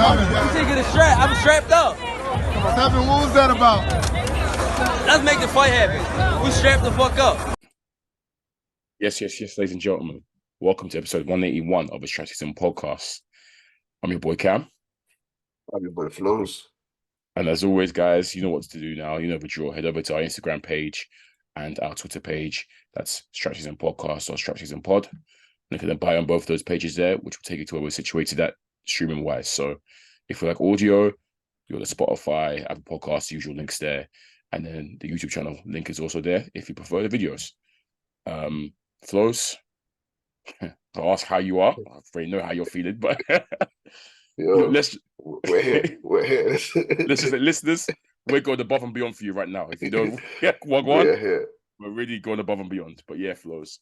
I'm taking the strap. I'm strapped up. What's happening? What was that about? Let's make the fight happen. We strapped the fuck up. Yes, ladies and gentlemen. Welcome to episode 181 of the SZN Podcast. I'm your boy Kam. I'm your boy Flowz. And as always, guys, you know what to do now. You know the drill. Head over to our Instagram page and our Twitter page. That's SZN Podcast or SZN Pod. Link in the bio on both of those pages there, which will take you to where we're situated at streaming-wise. So if you like audio, you're the Spotify, Apple Podcasts, usual links there. And then the YouTube channel link is also there if you prefer the videos. Flowz, I'll ask how you are. I already know how you're feeling, but we're here. Listeners, we're going above and beyond for you right now. If you don't, we're really going above and beyond. But yeah, Flowz.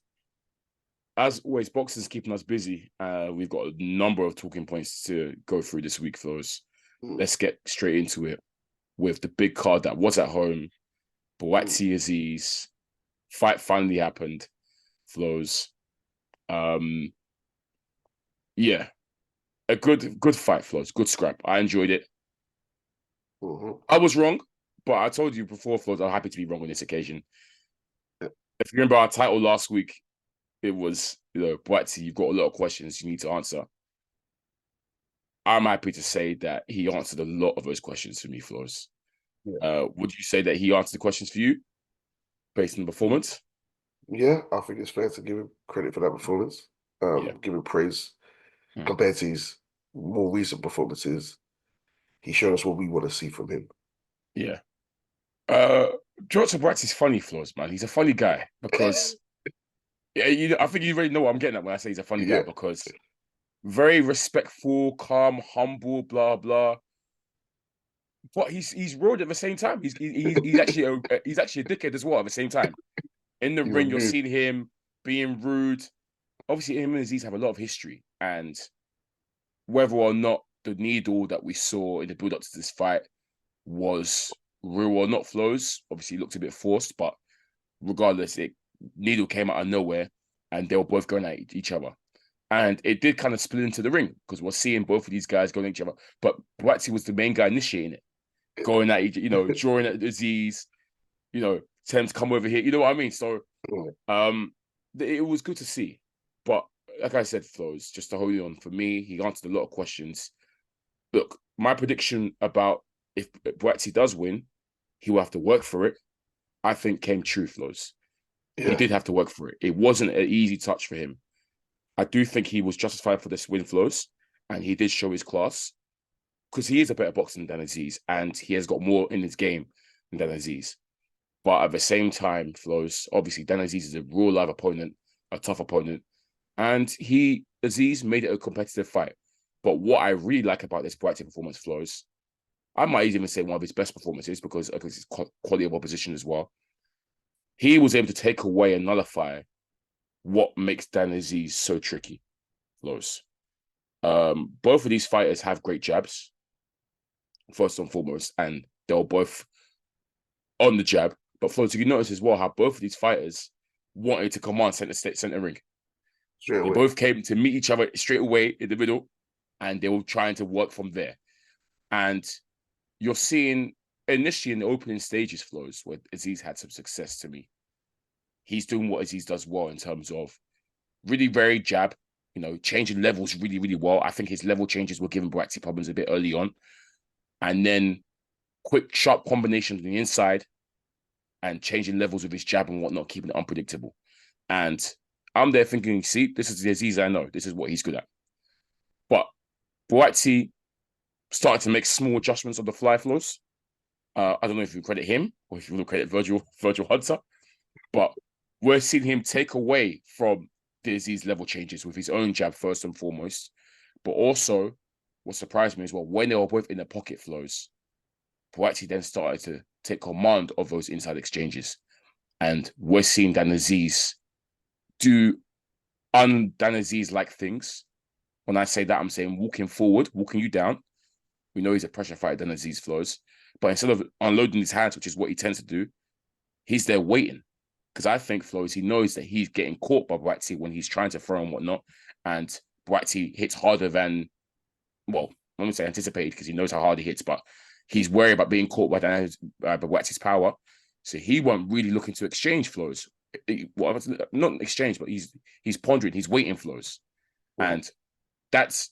As always, boxing's keeping us busy. We've got a number of talking points to go through this week, Flowz. Let's get straight into it with the big card that was at home. Buatsi Azeez. Fight finally happened, Flowz. Yeah. A good fight, Flowz. Good scrap. I enjoyed it. I was wrong, but I told you before, Flowz, I'm happy to be wrong on this occasion. If you remember our title last week, it was, Buatsi, you've got a lot of questions you need to answer. I'm happy to say that he answered a lot of those questions for me, Flowz. Yeah. Would you say that he answered the questions for you based on the performance? Yeah, I think it's fair to give him credit for that performance. Give him praise. Compared to his more recent performances, he showed us what we want to see from him. Yeah. Joseph Buatsi's funny, Flowz, man. He's a funny guy because I think you already know what I'm getting at when I say he's a funny guy, because very respectful, calm, humble, blah blah. But he's rude at the same time. He's actually a dickhead as well at the same time. In the ring, you're seeing him being rude. Obviously, him and Azeez have a lot of history, and whether or not the needle that we saw in the build-up to this fight was real or not, Flowz, obviously it looked a bit forced, but regardless, needle came out of nowhere, and they were both going at each other. And it did kind of split into the ring, because we're seeing both of these guys going at each other. But Buatsi was the main guy initiating it, going at each, drawing at Azeez, tell him to come over here. You know what I mean? So it was good to see. But like I said, Flowz, just to hold on, for me, he answered a lot of questions. Look, my prediction about if Buatsi does win, he will have to work for it, I think came true, Flowz. Yeah. He did have to work for it. It wasn't an easy touch for him. I do think he was justified for this win, Flowz, and he did show his class, because he is a better boxer than Azeez, and he has got more in his game than Azeez. But at the same time, Flowz, obviously Azeez is a real live opponent, a tough opponent, and Azeez made it a competitive fight. But what I really like about this Buatsi performance, Flowz, I might even say one of his best performances, because of his quality of opposition as well. He was able to take away and nullify what makes Azeez so tricky, Flowz. Both of these fighters have great jabs, first and foremost, and they were both on the jab. But Flowz, you notice as well how both of these fighters wanted to command center ring. They both came to meet each other straight away in the middle, and they were trying to work from there. And you're seeing initially in the opening stages, Flowz, where Azeez had some success to me. He's doing what Azeez does well in terms of really very jab, changing levels really, really well. I think his level changes were giving Buatsi problems a bit early on. And then quick, sharp combinations on the inside and changing levels with his jab and whatnot, keeping it unpredictable. And I'm there thinking, see, this is the Azeez I know. This is what he's good at. But Buatsi started to make small adjustments on the fly, Flowz. I don't know if you credit him or if you want to credit Virgil Hunter, but we're seeing him take away from the Azeez level changes with his own jab first and foremost. But also, what surprised me as well, when they were both in the pocket, Flowz, Buatsi then started to take command of those inside exchanges. And we're seeing Azeez do Azeez-like things. When I say that, I'm saying walking forward, walking you down. We know he's a pressure fighter than Azeez, Flowz. But instead of unloading his hands, which is what he tends to do, he's there waiting. Because I think, Flowz, he knows that he's getting caught by Buatsi when he's trying to throw and whatnot. And Buatsi hits harder than, I'm going to say anticipated because he knows how hard he hits, but he's worried about being caught by Buatsi's power. So he won't really looking to exchange Flowz. Well, not exchange, but he's pondering, he's waiting Flowz. And that's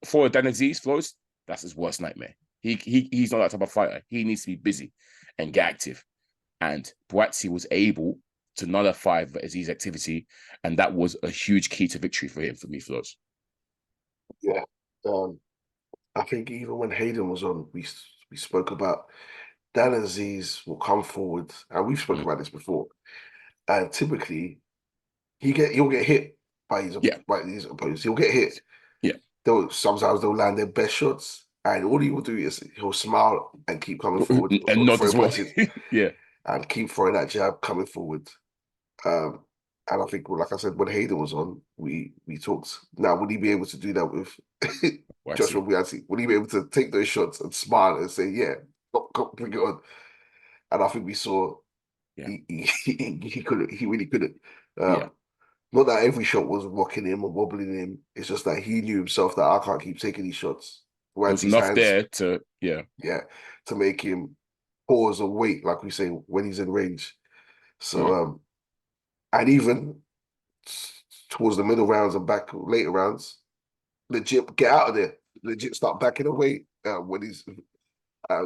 for Azeez Flowz, that's his worst nightmare. He's not that type of fighter. He needs to be busy and get active. And Buatsi was able to nullify Azeez's activity, and that was a huge key to victory for him, for me, Flowz. Yeah. I think even when Hayden was on, we spoke about Azeez will come forward, and we've spoken about this before. And typically, he'll get hit by his opponents. He'll get hit. Yeah. Sometimes they'll land their best shots, and all he will do is he'll smile and keep coming forward and nod as well. Yeah. And keep throwing that jab coming forward. And I think, like I said, when Hayden was on, we talked. Now, would he be able to do that with Joshua Buatsi? Would he be able to take those shots and smile and say, "Yeah, come, bring it on"? And I think we saw he couldn't. He really couldn't. Not that every shot was rocking him or wobbling him. It's just that he knew himself that I can't keep taking these shots. There's enough there to to make him pause or wait, like we say, when he's in range. So and even towards the middle rounds and back later rounds, legit get out of there. Legit start backing away when he's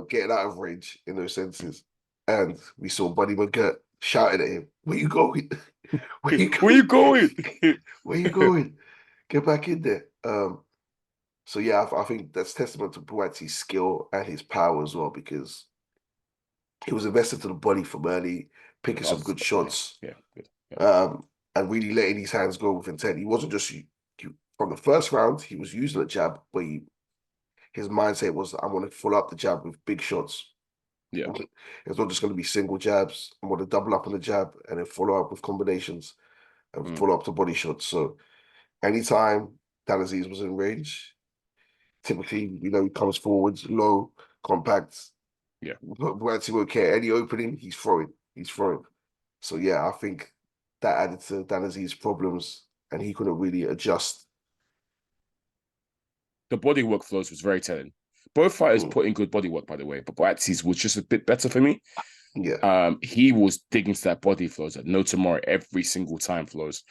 getting out of range in those senses. And we saw Buddy McGirt shouting at him, "Where you going? Where you going? Where you going? Get back in there." So yeah, I think that's testament to Buatsi's skill and his power as well, because he was invested to the body from early, picking some good shots. Yeah, good. And really letting his hands go with intent. He wasn't just from the first round, he was using a jab, but his mindset was, I want to follow up the jab with big shots. Yeah. It's not just going to be single jabs. I want to double up on the jab and then follow up with combinations and follow up to body shots. So anytime Azeez was in range, typically, he comes forwards, low, compact. Yeah. Buatsi won't care. Any opening, he's throwing. So yeah, I think that added to Azeez's problems, and he couldn't really adjust. The body work Flowz was very telling. Both fighters put in good body work, by the way, but Buatsi's was just a bit better for me. Yeah. He was digging to that body, Flowz, at no tomorrow every single time, Flowz.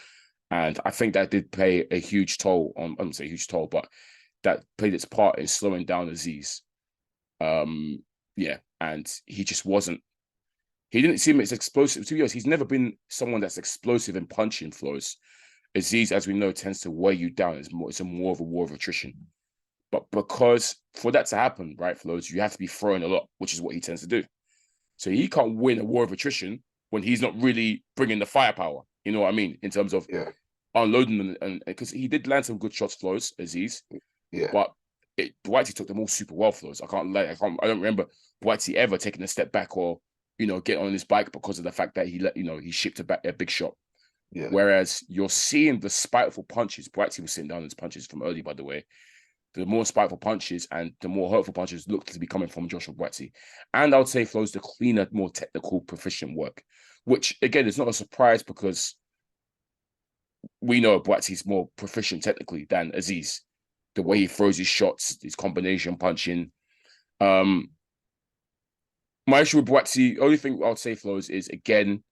And I think that did play a huge toll on, I don't say huge toll, but that played its part in slowing down Azeez. And he just wasn't. He didn't seem as explosive. To be honest, he's never been someone that's explosive in punching, Flowz. Azeez, as we know, tends to weigh you down. It's more of a war of attrition. But because for that to happen, right, Flowz, you have to be throwing a lot, which is what he tends to do. So he can't win a war of attrition when he's not really bringing the firepower. You know what I mean? In terms of unloading, and because he did land some good shots, Flowz, Azeez. Yeah. But Buatsi took them all super well, Flowz. I don't remember Buatsi ever taking a step back or, get on his bike because of the fact that he shipped a big shot. Yeah. Whereas you're seeing the spiteful punches. Buatsi was sitting down his punches from early, by the way. The more spiteful punches and the more hurtful punches looked to be coming from Joshua Buatsi. And I would say Flowz the cleaner, more technical, proficient work, which again is not a surprise because we know Buatsi's more proficient technically than Azeez. The way he throws his shots, his combination punching. My issue with Buatsi, only thing I would say, Flowz, is again,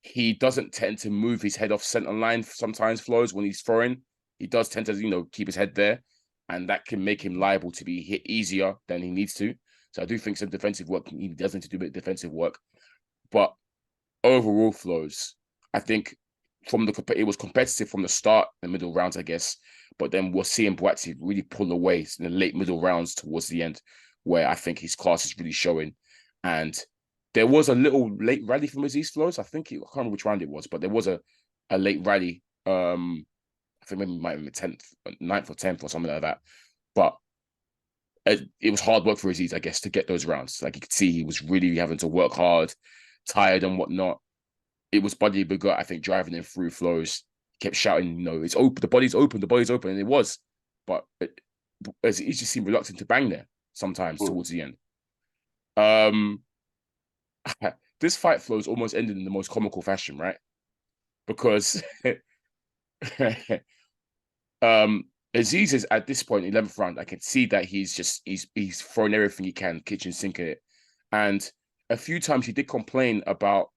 he doesn't tend to move his head off center line sometimes, Flowz, when he's throwing. He does tend to, keep his head there, and that can make him liable to be hit easier than he needs to. So I do think some defensive work, he does need to do a bit of defensive work. But overall, Flowz, I think it was competitive from the start, the middle rounds, I guess. But then we're seeing Buatsi really pull away in the late middle rounds towards the end, where I think his class is really showing. And there was a little late rally from Azeez, Flowz. I can't remember which round it was, but there was a late rally. I think maybe it might have been 9th or 10th or something like that. But it was hard work for Azeez, I guess, to get those rounds. Like you could see he was really having to work hard, tired and whatnot. It was Buddy McGirt, I think, driving him through Flowz. Kept shouting, it's open, the body's open, and it was. But Azeez just seemed reluctant to bang there sometimes towards the end. This fight, Flowz, almost ended in the most comical fashion, right? Because Azeez is at this point, 11th round. I can see that he's thrown everything he can, kitchen sink at it. And a few times he did complain about,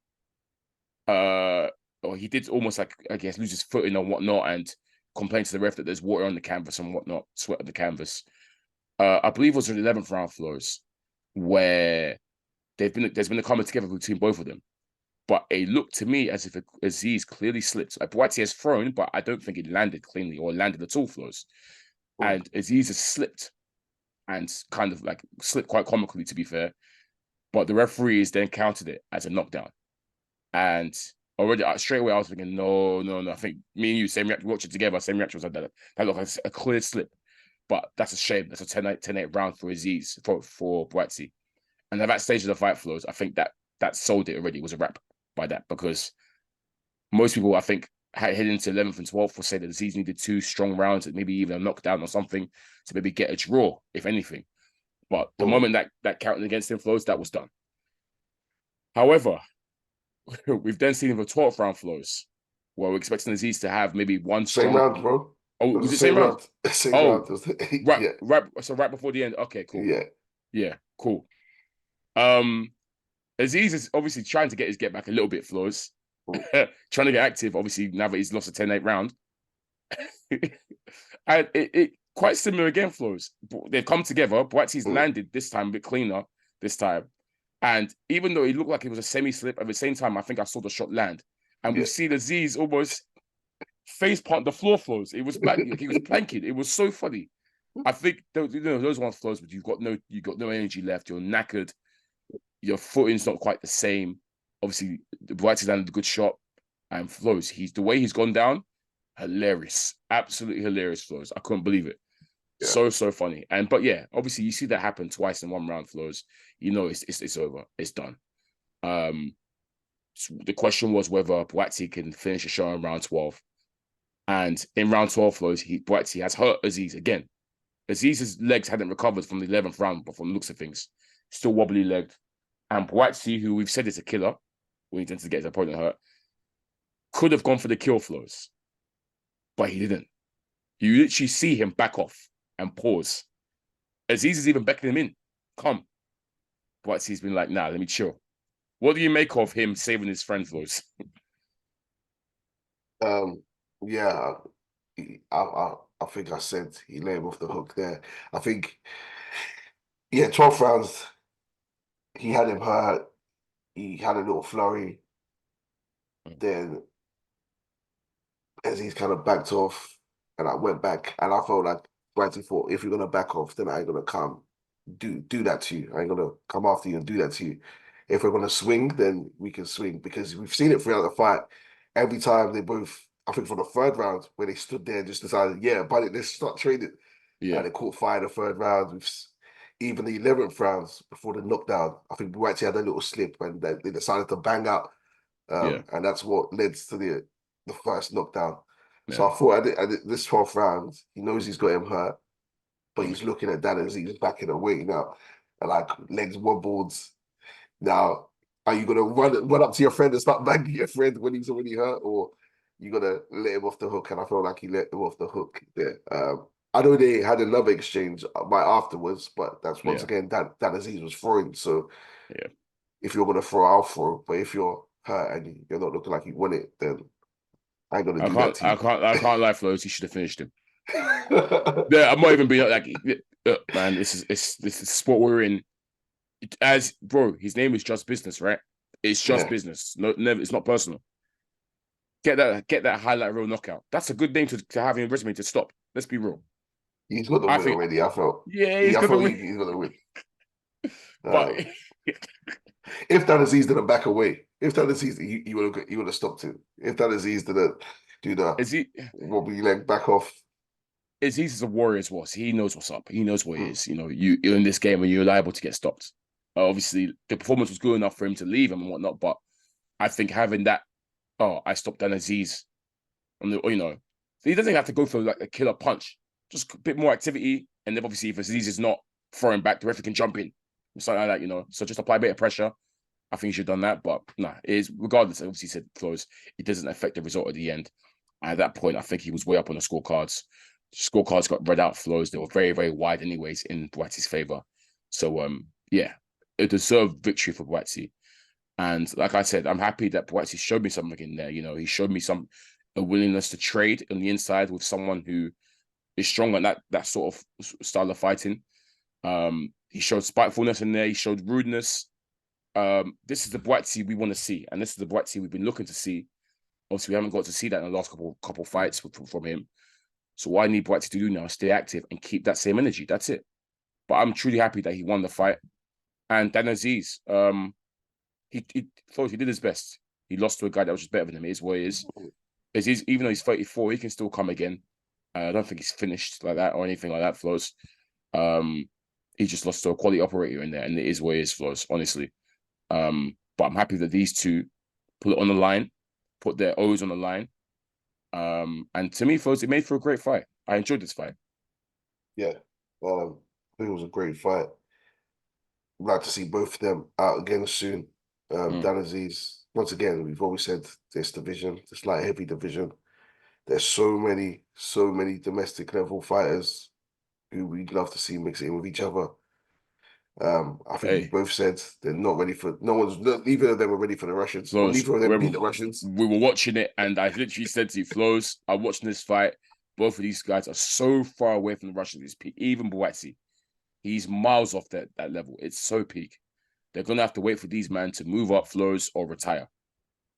or he did almost like, I guess, lose his footing and whatnot, and complain to the ref that there's water on the canvas and whatnot, sweat on the canvas. I believe it was an 11th round, Flowz, where there's been a comment together between both of them. But it looked to me as if Azeez clearly slipped. Like Buatsi has thrown, but I don't think it landed cleanly or landed at all, Flowz. And Azeez has slipped and kind of like slipped quite comically, to be fair. But the referees then counted it as a knockdown. And already straight away I was thinking, no. I think me and you, same reaction, watch it together, same reaction was like that. That looked like a clear slip. But that's a shame. That's a 10-8 round for Azeez, for Buatsi. And at that stage of the fight, Flowz, I think that sold it already. It was a wrap by that, because most people, I think, heading into 11th and 12th will say that Azeez needed 2 strong rounds, maybe even a knockdown or something, to maybe get a draw, if anything. But the moment that counted against him, Flowz, that was done. However, we've then seen in the 12th round, Flowz, where we're expecting Azeez to have maybe one strong... Same round, bro. Oh, was it same round? Same round. Right before the end. Okay, cool. Yeah, cool. Azeez is obviously trying to get his get back a little bit, Flowz. Trying to get active, obviously, now that he's lost a 10-8 round. And it quite similar again, Flowz. They've come together. Buatsi's landed this time a bit cleaner this time. And even though it looked like it was a semi-slip, at the same time, I think I saw the shot land. And we've seen Azeez almost face plant the floor, Flowz. It was like he was planking. It was so funny. I think those ones, Flowz, but you've got no energy left. You're knackered. Your footing's not quite the same. Obviously, Buatsi landed a good shot, and Flowz, the way he's gone down, hilarious, absolutely hilarious, Flowz. I couldn't believe it. Yeah. So funny. But yeah, obviously you see that happen twice in one round, Flowz. You know it's over. It's done. So the question was whether Buatsi can finish a show in round 12. And in round 12, Flowz, Buatsi has hurt Azeez again. Azeez's legs hadn't recovered from the 11th round, but from the looks of things, still wobbly legged. And Buatsi, who we've said is a killer, when he tends to get his opponent hurt, could have gone for the kill, Flowz, but he didn't. You literally see him back off and pause. Azeez is even beckoning him in. Come. Buatsi's been like, nah, let me chill. What do you make of him saving his friend, Flowz? Yeah, I think I said he let him off the hook there. I think, 12 rounds, he had him hurt. He had a little flurry. Then as he's kind of backed off, and I went back, and I felt like Buatsi thought, if you're gonna back off, then I ain't gonna come do that to you. I ain't gonna come after you and do that to you. If we're gonna swing, then we can swing, because we've seen it throughout the fight. Every time they both, I think for the 3rd round, where they stood there and just decided, but let's start trading. Yeah, and they caught fire the 3rd round. Even the 11th rounds before the knockdown, I think Buatsi had a little slip, and they decided to bang out. And that's what led to the first knockdown. Yeah. So I thought at this 12th round, he knows he's got him hurt, but he's looking at that as he's backing away now, and like legs wobbled. Now, are you gonna run up to your friend and start banging your friend when he's already hurt, or you gonna let him off the hook? And I felt like he let him off the hook there. I know they had another exchange right afterwards, but that's once again that Azeez was throwing. So if you're gonna throw, I'll throw. But if you're hurt and you're not looking like you want it, then I ain't gonna do that to you. I can't lie, Flowz. He should have finished him. Yeah, I'm not even being like, man. This is the sport we're in. His name is just business, right? It's just business. No, never. It's not personal. Get that highlight reel knockout. That's a good name to have in your resume to stop. Let's be real. He's got the win already. I felt. Yeah, he's got the win. But if that Azeez didn't back away, if that Azeez, you would have stopped him. If that Azeez didn't do the wobbly leg back off. Azeez is a warrior as well. So he knows what's up. He knows what it is. You know, you're in this game and you're liable to get stopped. Obviously, the performance was good enough for him to leave him and whatnot. But I think having that, I stopped Dan Azeez, he doesn't have to go for like a killer punch. Just a bit more activity, and then obviously if Azeez is not throwing back, the referee can jump in, something like that, So just apply a bit of pressure. I think he should have done that, but it is regardless. Obviously, said Flowz, it doesn't affect the result at the end. And at that point, I think he was way up on the scorecards. scorecards got read out, Flowz. They were very, very wide anyways in Buatsi's favor. So, yeah, a deserved victory for Buatsi. And like I said, I'm happy that Buatsi showed me something in there. You know, he showed me a willingness to trade on the inside with someone who is strong at that sort of style of fighting. He showed spitefulness in there. He showed rudeness. This is the Buatsi we want to see, and this is the Buatsi we've been looking to see. Obviously, we haven't got to see that in the last couple fights from him. So what I need Buatsi to do now is stay active and keep that same energy. That's it. But I'm truly happy that he won the fight. And Dan Azeez, he did his best. He lost to a guy that was just better than him. It is what it is. Azeez, even though he's 34, he can still come again. I don't think he's finished like that or anything like that, Flowz. He just lost to a quality operator in there, and it is what it is, Flowz, honestly. But I'm happy that these two put it on the line, put their O's on the line. And to me, Flowz, it made for a great fight. I enjoyed this fight. Yeah, I think it was a great fight. I'd like to see both of them out again soon. Dan Azeez, once again, we've always said this division, this light heavy division, there's so many domestic level fighters who we'd love to see mix it in with each other. I think we both said they're not ready for. Neither of them are ready for the Russians. Flowz, neither of them beat the Russians. We were watching it, and I literally said to you, Flowz, I'm watching this fight. Both of these guys are so far away from the Russians. It's peak. Even Buatsi, he's miles off that level. It's so peak. They're gonna have to wait for these men to move up, Flowz, or retire,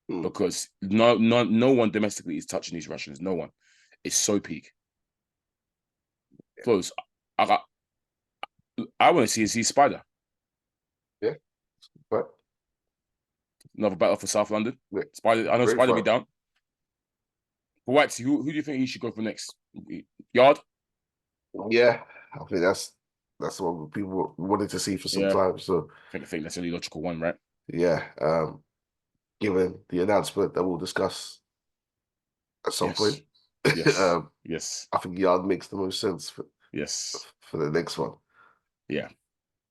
because no one domestically is touching these Russians. No one. It's so peak. Flowz, I want to see Azeez Spider. Yeah, but another battle for South London. Yeah. Spider, I know Spider be down. But Whitaker, who do you think he should go for next? Yard? Yeah, I think that's what people wanted to see for some time. So I think that's a really logical one, right? Yeah. Given the announcement that we'll discuss at some point. Yes. Yes. I think Yard makes the most sense for the next one. Yeah.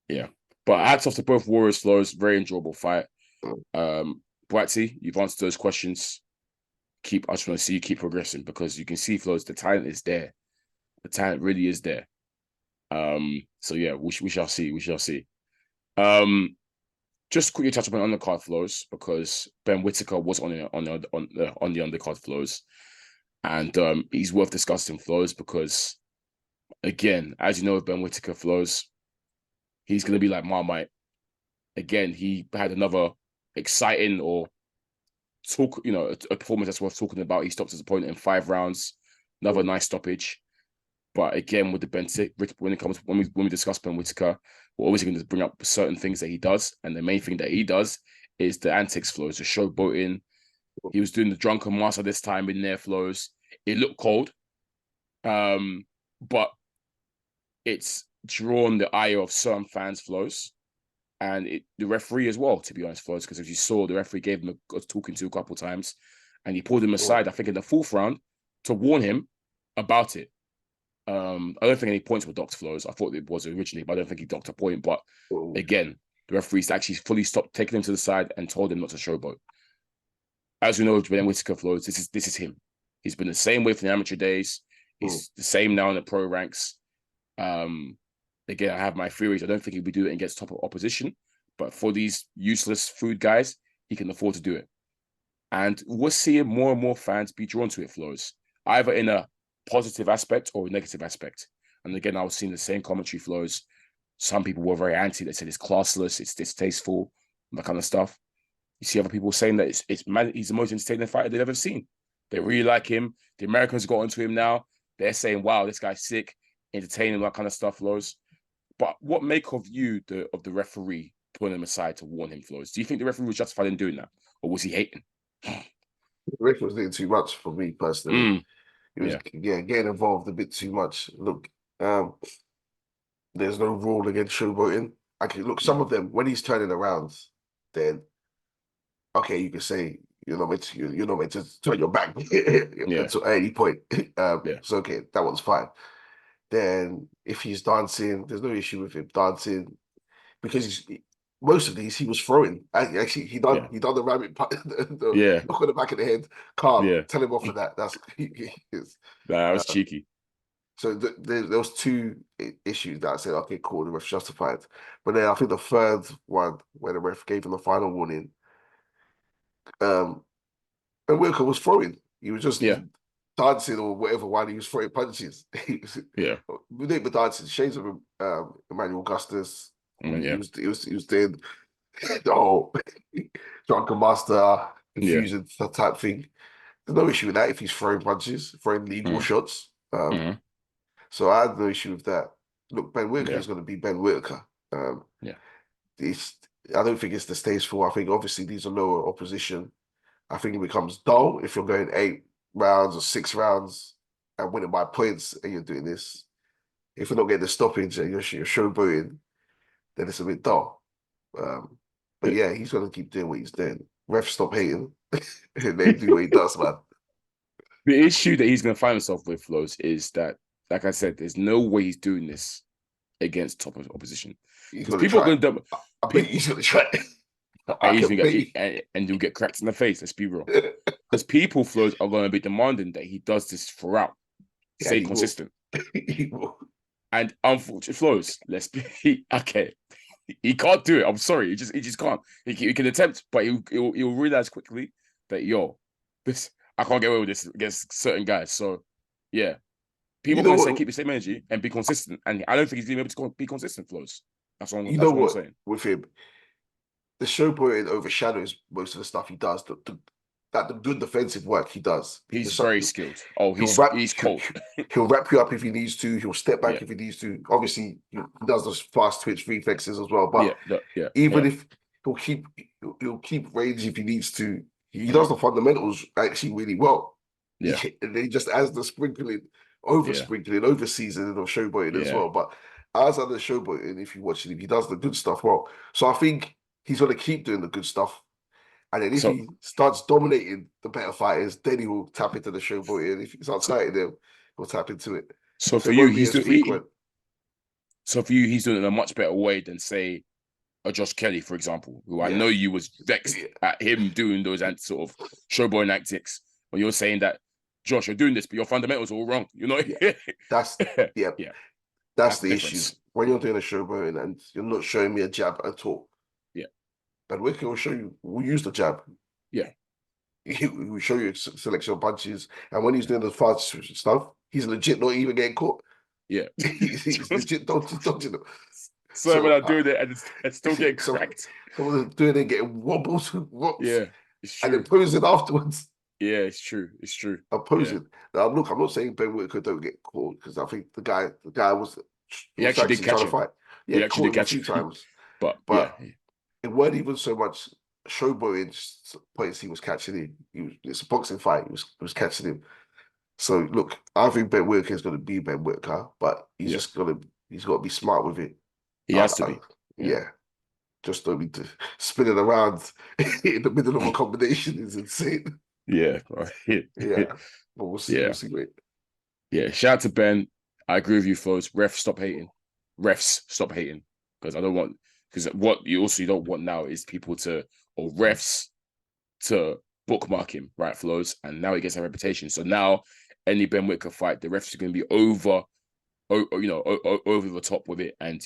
Yeah. But hats off to both Warriors, Flowz. Very enjoyable fight. Buatsi, you've answered those questions. I just want to see you keep progressing, because you can see, Flowz, the talent is there. The talent really is there. So yeah, we shall see. We shall see. Just quickly touch upon undercard, Flowz, because Ben Whittaker was on the undercard, Flowz, and he's worth discussing, Flowz, because again, as you know, with Ben Whittaker, Flowz, he's going to be like Marmite. Again, he had another exciting a performance that's worth talking about. He stopped his opponent in 5 rounds. Another nice stoppage. But again, with when we discuss Ben Whittaker, we're always going to bring up certain things that he does. And the main thing that he does is the antics, Flowz, the showboating. He was doing the drunken master this time in there, Flowz. It looked cold. But it's drawn the ire of certain fans, Flowz, and the referee as well, to be honest, Flowz, because as you saw, the referee gave him a talking to a couple of times, and he pulled him aside, I think in the 4th round, to warn him about it. I don't think any points were docked, Flowz. I thought it was originally, but I don't think he docked a point. But again, the referees actually fully stopped, taking him to the side and told him not to showboat. As we know, Ben Whittaker, Flowz, this is him. He's been the same way from the amateur days. He's the same now in the pro ranks. Again, I have my theories. I don't think he'll be doing it against top opposition, but for these useless food guys, he can afford to do it. And we're seeing more and more fans be drawn to it, Flowz, either in a positive aspect or a negative aspect. And again, I was seeing the same commentary, Flowz. Some people were very anti. They said it's classless, it's distasteful, that kind of stuff. You see other people saying that he's the most entertaining fighter they've ever seen. They really like him. The Americans got into him now. They're saying, wow, this guy's sick, entertaining, that kind of stuff, Flowz. But what make of the referee pulling him aside to warn him, Flowz? Do you think the referee was justified in doing that, or was he hating? The referee was doing too much for me personally. He was getting involved a bit too much. Look, there's no rule against showboating. Look, some of them, when he's turning around, then okay, you can say you're not meant to turn your back at any point. It's okay, that one's fine. Then if he's dancing, there's no issue with him dancing, because most of these he was throwing. Actually, he done the rabbit look on the back of the head, calm, tell him off for that. That was cheeky. So there was two issues that I said, okay, cool, the ref justified. But then I think the third one, where the ref gave him the final warning, um, and Whittaker was throwing. He was just Yeah. dancing or whatever while he was throwing punches. Yeah. We didn't be dancing. Shades of Emmanuel Augustus. Yeah. He was doing the whole drunken master Yeah. confusion type thing. There's no issue with that if he's throwing punches, throwing legal shots. Mhm. So I had no issue with that. Look, Ben Whittaker Yeah. is going to be Ben Whittaker. Yeah. I don't think it's the stage for. I think obviously these are lower opposition. I think it becomes dull if you're going 8 rounds or 6 rounds and winning by points and you're doing this. If you're not getting the stoppage and you're showboating, then it's a bit dull. But yeah, he's going to keep doing what he's doing. Ref, stop hating and then do what he does, man. The issue that he's going to find himself with, Flowz, is that, like I said, there's no way he's doing this against top opposition. People are going to. I bet he's going to try. And you'll get cracked in the face. Let's be real, because people, Flowz, are going to be demanding that he does this throughout. Stay consistent. He will. And unfortunately, Flowz, let's be okay. He can't do it. I'm sorry. He just can't. He can attempt, but he'll realize quickly that I can't get away with this against certain guys. So yeah, people are going to say keep the same energy and be consistent. And I don't think he's going to be able to be consistent, Flowz. That's what I'm saying. With him, the showboating overshadows most of the stuff he does. The good defensive work he does. He's very skilled. Oh, he's cold. He'll wrap you up if he needs to. He'll step back if he needs to. Obviously, he does those fast twitch reflexes as well. But if he'll keep range if he needs to. He does the fundamentals actually really well. Yeah, and then he just adds the over seasoning of showboating as well. But as other showboating, if you watch it, he does the good stuff well. So I think he's going to keep doing the good stuff. And then if he starts dominating the better fighters, then he will tap into the showboating. And if he starts hurting them, he'll tap into it. So for you, he's doing it in a much better way than, say, a Josh Kelly, for example, who I know you was vexed at him doing those sort of showboating tactics. But you're saying that, Josh, you're doing this, but your fundamentals are all wrong. You know? That's the issue. When you're doing a showboating and you're not showing me a jab at all. But Whittaker will show you, we'll use the jab. Yeah. He will show you a selection of punches. And when he's doing the fast stuff, he's legit not even getting caught. Yeah. he's legit dodging them. So when I'm doing it and still getting cracked. Someone is doing it, getting wobbles. Yeah, it's true. And then posing afterwards. Yeah, it's true. I'm posing. Now, look, I'm not saying Ben Whittaker don't get caught, because I think the guy was... He actually did catch him. Yeah, he actually did catch him a few times. But it weren't even so much showboating points he was catching him. It's a boxing fight. He was catching him. So look, I think Ben Whittaker is going to be Ben Whittaker, but he's just got to be smart with it. He has to be. Yeah. Just don't be spinning around in the middle of a combination is insane. Yeah. Yeah. But we'll see. We'll see, mate. Yeah. Shout out to Ben. I agree with you, Flowz. Refs, stop hating. Because what you don't want now is refs to bookmark him, right, Flowz? And now he gets a reputation. So now any Ben Whittaker fight, the refs are going to be over the top with it. And,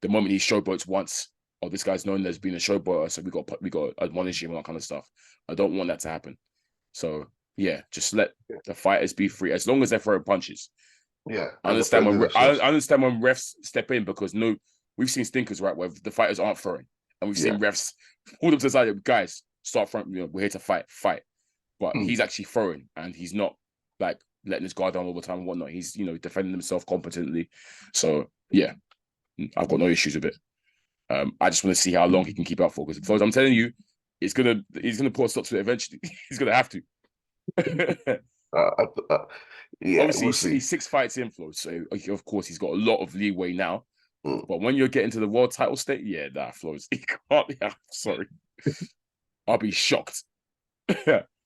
the moment he showboats once, this guy's known as being a showboater, so we got admonish him and that kind of stuff. I don't want that to happen. So, yeah, just let the fighters be free, as long as they're throwing punches. Yeah. I understand when refs step in, because we've seen stinkers, right, where the fighters aren't throwing. And we've seen refs hold up to the side, guys, start throwing, we're here to fight. But he's actually throwing, and he's not, like, letting his guard down all the time and whatnot. He's, defending himself competently. So, yeah, I've got no issues with it. I just want to see how long he can keep out for. Because I'm telling you, he's gonna put a stop to it eventually. He's going to have to. Obviously, he's 6 fights in, Flowz, so of course he's got a lot of leeway now. But when you're getting to the world title state, Flowz, he can't. Yeah, sorry, I'll be shocked.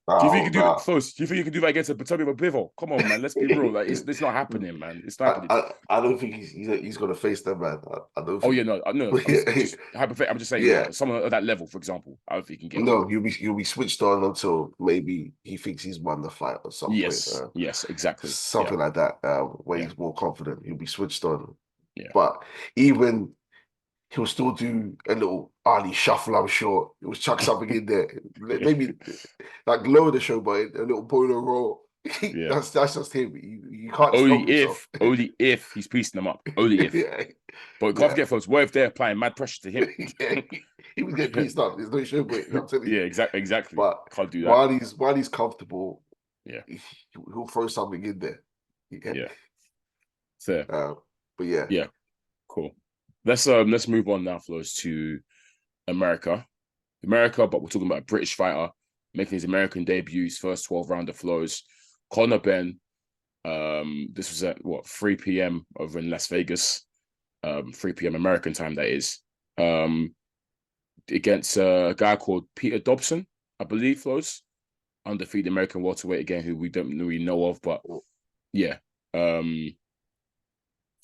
Do you think Oh you can do that no. close? Do you think you can do that against a Potomac Bivo? Come on, man. Let's be real. Like it's not happening, man. It's not happening. I don't think he's gonna face them, man. I don't Oh think. yeah, no. I'm just hypothetically. I'm just saying, Yeah. someone at that level, for example, I don't think he can get. No, he'll be switched on until maybe he thinks he's won the fight at some point. Yes, exactly. Something like that. When Yeah. he's more confident, he'll be switched on. Yeah. But even he'll still do a little Ali shuffle, I'm sure. He'll chuck something in there. Maybe like lower the show, but a little boiler roll. Yeah. That's just him. You can't stop yourself. Only if he's piecing them up. Only if. Yeah. But can't forget, folks, what if they're applying mad pressure to him? Yeah, he was getting pieced up. There's no show, but I'm telling you. Yeah, exactly. But can't do that. While he's comfortable, Yeah, he'll throw something in there. Yeah. Fair. But yeah. Yeah. Cool. Let's move on now, Flowz, to America, but we're talking about a British fighter making his American debut, his first 12-rounder. Flowz, Conor Benn. This was at 3 p.m. over in Las Vegas, 3 p.m. American time, that is, against a guy called Peter Dobson, I believe. Flowz, undefeated American welterweight again, who we don't really know of, but yeah.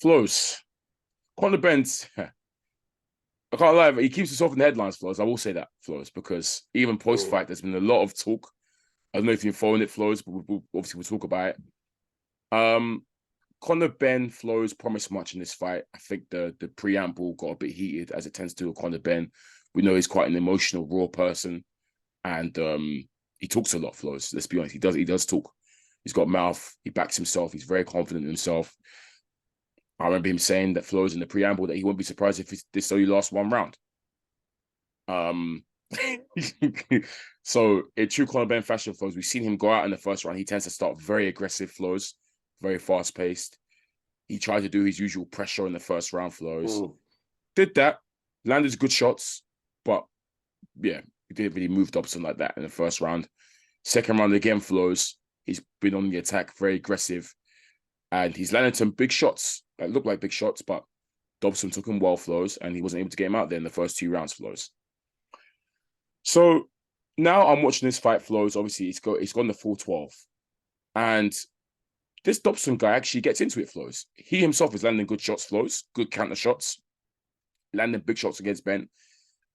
Flowz, Conor Benn, I can't lie, he keeps himself in the headlines, Flowz. I will say that, Flowz, because even post-fight, there's been a lot of talk. I don't know if you're following it, Flowz, but we'll talk about it. Conor Benn, Flowz, promised much in this fight. I think the preamble got a bit heated, as it tends to with Conor Benn. We know he's quite an emotional, raw person, and he talks a lot, Flowz. Let's be honest, he does talk. He's got mouth. He backs himself. He's very confident in himself. I remember him saying that, Flowz, in the preamble, that he wouldn't be surprised if this only lasts one round. So in true Conor Benn fashion, Flowz, we've seen him go out in the first round. He tends to start very aggressive, Flowz, very fast-paced. He tried to do his usual pressure in the first round, Flowz. Did that, landed good shots, but yeah, he didn't really move Dobson like that in the first round. Second round again, Flowz, he's been on the attack, very aggressive, and he's landed some big shots that look like big shots, but Dobson took him well, Flowz, and he wasn't able to get him out there in the first 2 rounds, Flowz. So now I'm watching this fight, Flowz. Obviously, it's gone the full 12. And this Dobson guy actually gets into it, Flowz. He himself is landing good shots, Flowz, good counter shots, landing big shots against Benn.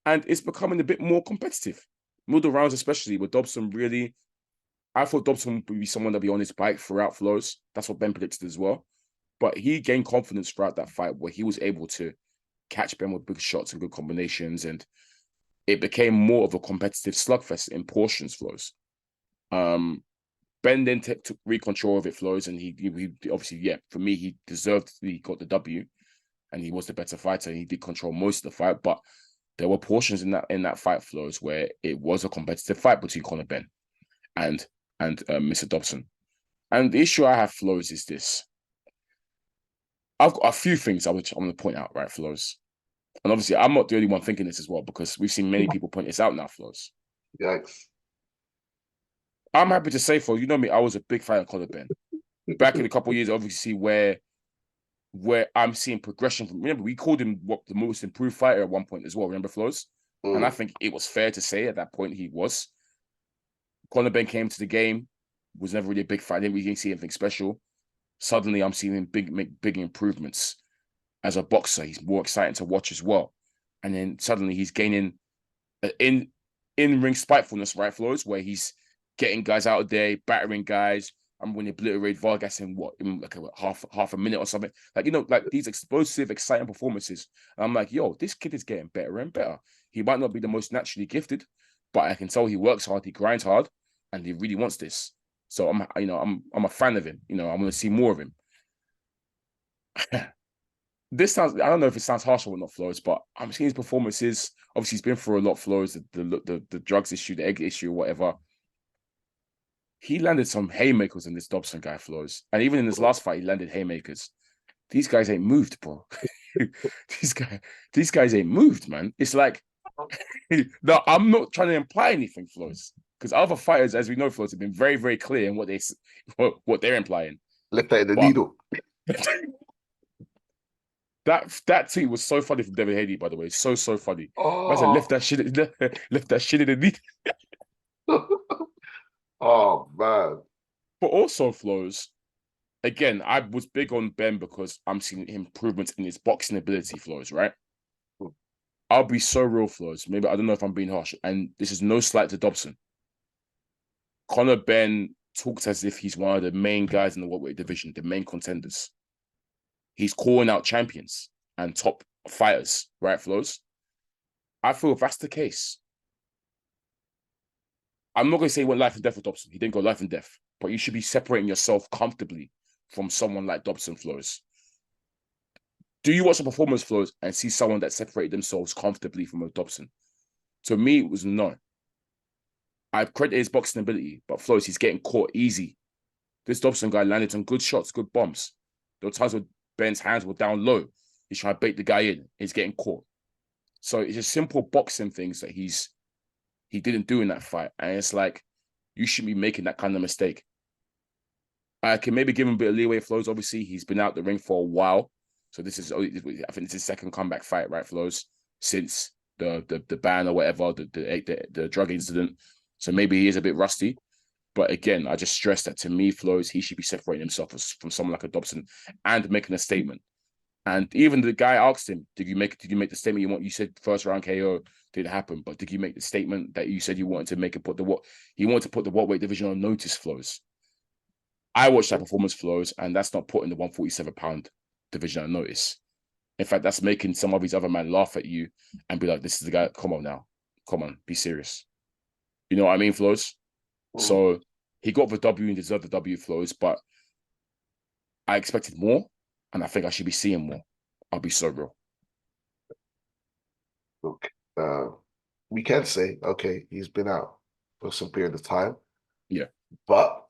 And it's becoming a bit more competitive. Middle rounds, especially, with Dobson really... I thought Dobson would be someone that'd be on his bike throughout, Flowz. That's what Benn predicted as well. But he gained confidence throughout that fight where he was able to catch Benn with big shots and good combinations, and it became more of a competitive slugfest in portions, Flowz. Benn then took control of it, Flowz, and he obviously, yeah, for me, he got the W, and he was the better fighter. He did control most of the fight, but there were portions in that fight, Flowz, where it was a competitive fight between Conor Benn and Mr. Dobson. And the issue I have, Flowz, is this. I've got a few things I'm going to point out, right, Flowz? And obviously, I'm not the only one thinking this as well, because we've seen many people point this out now, Flowz. Yikes. I'm happy to say, Flowz, you know me, I was a big fan of Conor Benn. Back in a couple of years, obviously, where I'm seeing progression from... Remember, we called him the most improved fighter at one point as well, remember, Flowz? And I think it was fair to say at that point he was. Conor Benn came to the game, was never really a big fight, didn't really see anything special. Suddenly, I'm seeing him make big improvements. As a boxer, he's more exciting to watch as well. And then suddenly he's gaining in-ring spitefulness, right, Flowz, where he's getting guys out of there, battering guys. I'm when he obliterated Vargas in half a minute or something. Like these explosive, exciting performances. And I'm like, yo, this kid is getting better and better. He might not be the most naturally gifted, but I can tell he works hard, he grinds hard, and he really wants this. So I'm a fan of him. I want to see more of him. This sounds, I don't know if it sounds harsh or not, Flowz, but I'm seeing his performances. Obviously, he's been through a lot, Flowz, the drugs issue, the egg issue, whatever. He landed some haymakers in this Dobson guy, Flowz. And even in his last fight, he landed haymakers. These guys ain't moved, bro. these guys ain't moved, man. It's like, no, I'm not trying to imply anything, Flowz, because other fighters, as we know, Flowz, have been very, very clear in what they're implying. Left out the needle. That tweet was so funny from Devin Haney, by the way. So funny. Oh. I said, left that shit in the needle. Oh man. But also, Flows, again, I was big on Benn because I'm seeing improvements in his boxing ability, Flows, right? I'll be so real, Flows. Maybe I don't know if I'm being harsh, and this is no slight to Dobson. Conor Benn talks as if he's one of the main guys in the welterweight division, the main contenders. He's calling out champions and top fighters, right, Flows? I feel if that's the case, I'm not going to say he went life and death with Dobson. He didn't go life and death, but you should be separating yourself comfortably from someone like Dobson, Flows. Do you watch the performance, Flows, and see someone that separated themselves comfortably from a Dobson? To me, it was no. I credit his boxing ability, but Flows, he's getting caught easy. This Dobson guy landed some good shots, good bombs. There were times where Benn's hands were down low. He's trying to bait the guy in. He's getting caught. So it's just simple boxing things that he didn't do in that fight. And it's like, you shouldn't be making that kind of mistake. I can maybe give him a bit of leeway, Flows. Obviously, he's been out the ring for a while. So I think it's his second comeback fight, right, Flows, since the ban or whatever, the drug incident. So maybe he is a bit rusty. But again, I just stress that to me, Flows, he should be separating himself from someone like a Dobson and making a statement. And even the guy asked him, did you make the statement you want? You said first round KO didn't happen, but did you make the statement that you said you wanted to make and put the welterweight division on notice, Flows? I watched that performance, Flows, and that's not putting the 147-pound division on notice. In fact, that's making some of these other men laugh at you and be like, this is the guy, come on now. Come on, be serious. You know what I mean, Flows? So he got the W and deserved the W, Flows, but I expected more, and I think I should be seeing more. I'll be so real. Look, we can say, okay, he's been out for some period of time. Yeah. But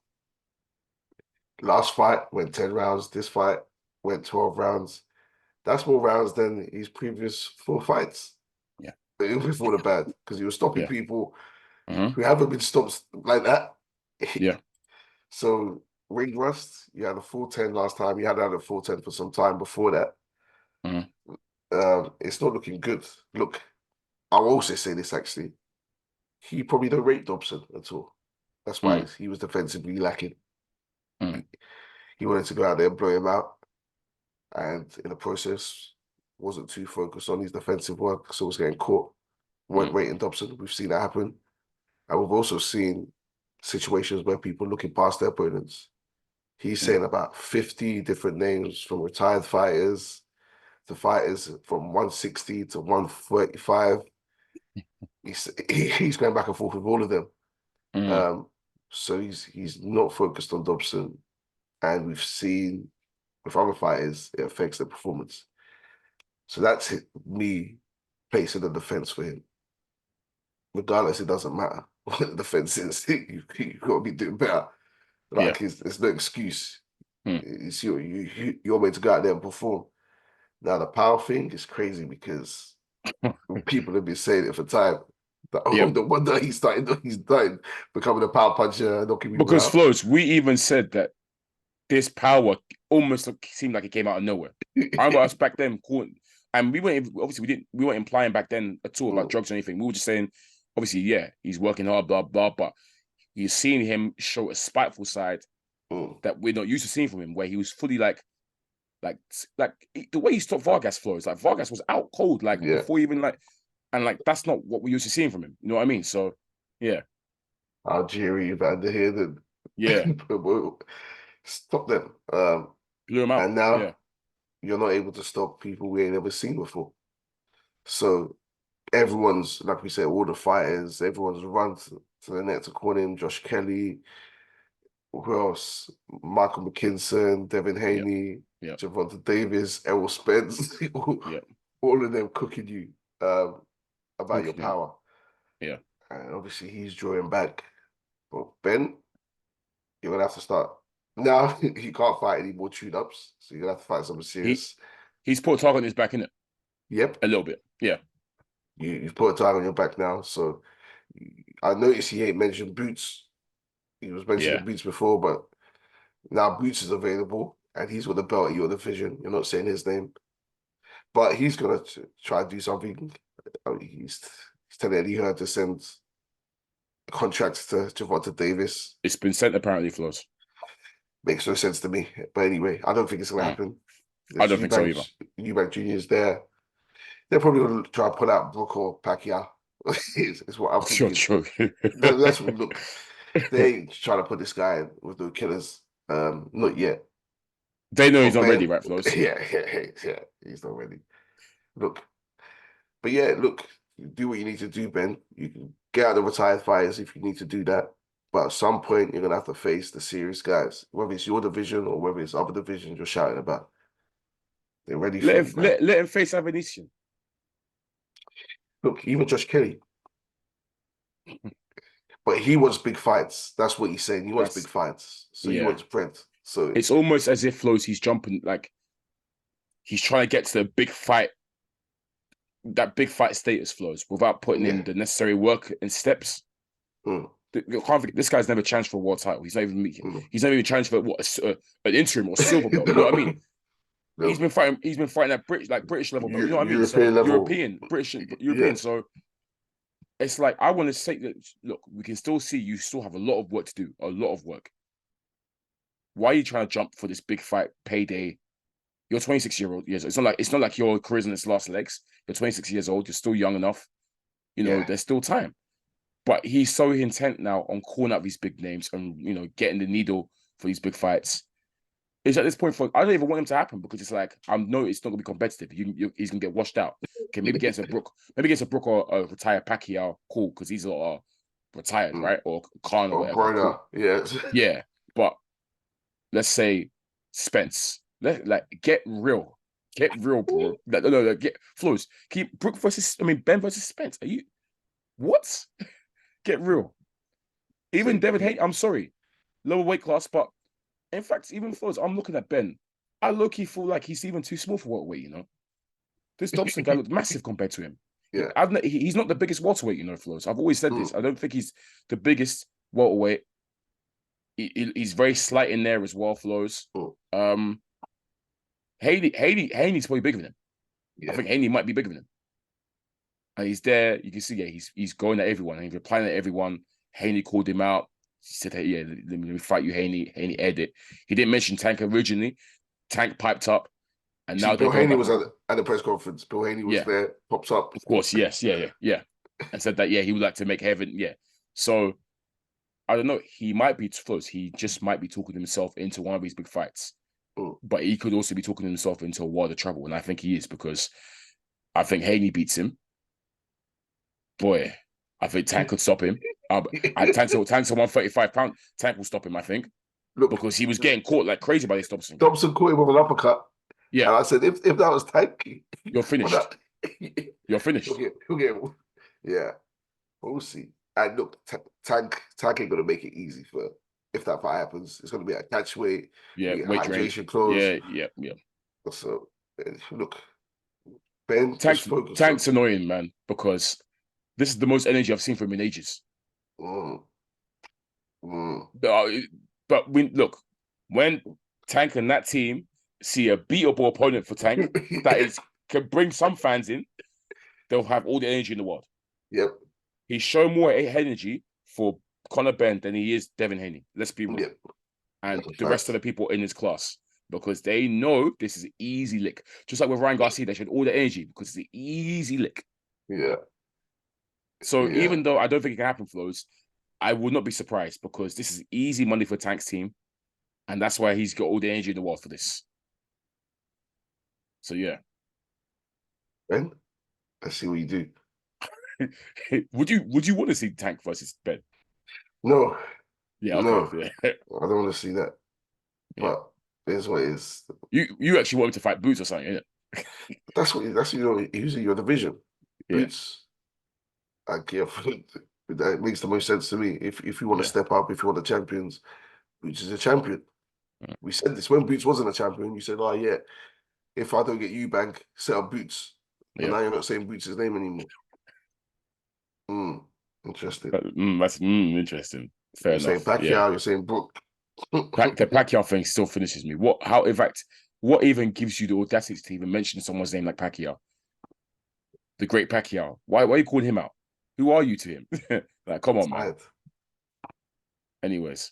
last fight went 10 rounds. This fight went 12 rounds. That's more rounds than his previous 4 fights. Yeah. Before the bad, because he was stopping people who haven't been stopped like that. Yeah. So ring rust, you had a full 10 last time. You had a full 10 for some time before that. It's not looking good. Look, I'll also say this actually. He probably don't rate Dobson at all. That's why he was defensively lacking. He wanted to go out there and blow him out. And in the process, wasn't too focused on his defensive work, so was getting caught. Weren't rating Dobson. We've seen that happen. And we've also seen situations where people looking past their opponents. He's saying about 50 different names from retired fighters to fighters from 160 to 135. He's going back and forth with all of them. So he's not focused on Dobson. And we've seen with other fighters, it affects their performance. So that's me placing the defense for him. Regardless, it doesn't matter what the defense is. You've got to be doing better. Like, there's no excuse. It's you're meant to go out there and perform. Now, the power thing is crazy because people have been saying it for time. The wonder he's starting becoming a power puncher, knocking people because out. Flows, we even said that this power almost seemed like it came out of nowhere. I remember us back then calling, and we weren't implying back then at all about drugs or anything. We were just saying, obviously, yeah, he's working hard, blah blah, but you're seeing him show a spiteful side that we're not used to seeing from him, where he was fully like the way he stopped Vargas, Flows, like Vargas was out cold, like before even that's not what we used to seeing from him. You know what I mean? So yeah, Algeria, Van der Heerden, stop them. Blew him out. And now you're not able to stop people we ain't ever seen before. So everyone's, like we said, all the fighters, everyone's run to the net to call him. Josh Kelly, who else? Michael McKinson, Devin Haney, Gervonta Davis, Errol Spence, all of them cooking you about your power. Yeah. And obviously he's drawing back. But Benn, you're going to have to start. Now, he can't fight any more tune-ups, so you're going to have to fight something serious. He's put a target on his back, innit? Yep. A little bit, yeah. You've put a target on your back now, so I noticed he ain't mentioned Boots. He was mentioning Boots before, but now Boots is available, and he's got the belt in your division. You're not saying his name. But he's going to try to do something. I mean, he's telling Eddie Hearn to send contract to Gervonta Davis. It's been sent apparently, Flowz. Makes no sense to me. But anyway, I don't think it's going to happen. I don't think so either. Eubank Jr. is there. They're probably going to try to pull out Brook or Pacquiao. is what I'm thinking. Sure. Let's look. They ain't trying to put this guy in with no killers. Not yet. They know he's not ready, right, Flowz? Yeah. He's not ready. Look. But yeah, look, do what you need to do, Ben. You can get out the retired fighters if you need to do that. But at some point, you're going to have to face the serious guys, whether it's your division or whether it's other divisions you're shouting about. They're ready for it. Let him face Azeez. Look, even Josh Kelly. But he wants big fights. That's what he's saying. He wants big fights. So he wants bread. So it's almost as if Flowz, he's jumping, like, he's trying to get to the big fight, that big fight status, Flowz, without putting in the necessary work and steps. You can't forget, this guy's never challenged for a world title. He's not even challenged for an interim or silver belt. You know what I mean? No. He's been fighting at British level, you know what I mean? European. So it's like, I want to say that, look, we can still see you still have a lot of work to do, a lot of work. Why are you trying to jump for this big fight payday? You're 26 years old. Yes, it's not like your career's in its last legs. You're 26 years old. You're still young enough. You know, there's still time. But he's so intent now on calling out these big names and, you know, getting the needle for these big fights. It's at this point, I don't even want him to happen because it's like, I know it's not going to be competitive. He's going to get washed out. Okay, maybe against a Brook or a retired Pacquiao, cool, because these are retired, right? Or Khan or whatever. Cool. Yeah. But let's say Spence. Get real, bro. Get Flowz. Ben versus Spence. Are you what? Get real. Even Devin Haney, I'm sorry, lower weight class, but in fact, even Flowz, I'm looking at Ben. I low-key feel like he's even too small for welterweight, you know. This Dobson guy looked massive compared to him. Yeah, he's not the biggest welterweight, you know, Flowz. I've always said this. I don't think he's the biggest welterweight. He's very slight in there as well, Flowz. Haney's probably bigger than him. I think Haney might be bigger than him. And he's there. You can see, he's going at everyone. He's replying at everyone. Haney called him out. He said, hey, yeah, let me fight you, Haney. Haney aired it. He didn't mention Tank originally. Tank piped up. And now Bill Haney was at the press conference. Bill Haney was there, pops up. Of course, yes, yeah. And said that, he would like to make heaven, So, I don't know. He might be close. He just might be talking himself into one of these big fights. But he could also be talking himself into a world of trouble. And I think he is, because I think Haney beats him. Boy, I think Tank could stop him. Tank's a 135 pound. Tank will stop him, I think. Look, because he was getting caught like crazy by this Dobson. Dobson caught him with an uppercut. Yeah. And I said, if that was Tank, you're finished. You're finished. Yeah. We'll see. And look, Tank ain't going to make it easy for, if that fight happens. It's going to be a catch weight. Yeah, weight range. Clause. Yeah. So, look, Ben, Tank's annoying, man, because this is the most energy I've seen from him in ages. But when Tank and that team see a beatable opponent for Tank that can bring some fans in, they'll have all the energy in the world. Yep. He's shown more energy for Conor Benn than he is Devin Haney. Let's be real. Yep. And the rest of the people in his class, because they know this is an easy lick. Just like with Ryan Garcia, they showed all the energy because it's an easy lick. Yeah. So even though I don't think it can happen, Flowz, I would not be surprised, because this is easy money for Tank's team. And that's why he's got all the energy in the world for this. So, yeah. Ben, let's see what you do. Would you want to see Tank versus Ben? No. Yeah, okay. I don't want to see that. But here's what it is. You actually want him to fight Boots or something, innit? That's he's in your division. Boots. That makes the most sense to me. If you want to step up, if you want the champions, Boots is a champion. We said this when Boots wasn't a champion. You said, "Oh yeah, if I don't get Eubank, set up Boots." And now you're not saying Boots' name anymore. Interesting. That's interesting. Fair enough. You're saying Pacquiao. You're saying Brook. The Pacquiao thing still finishes me. What even gives you the audacity to even mention someone's name like Pacquiao? The great Pacquiao. Why are you calling him out? Who are you to him? Like, come on, man. Anyways,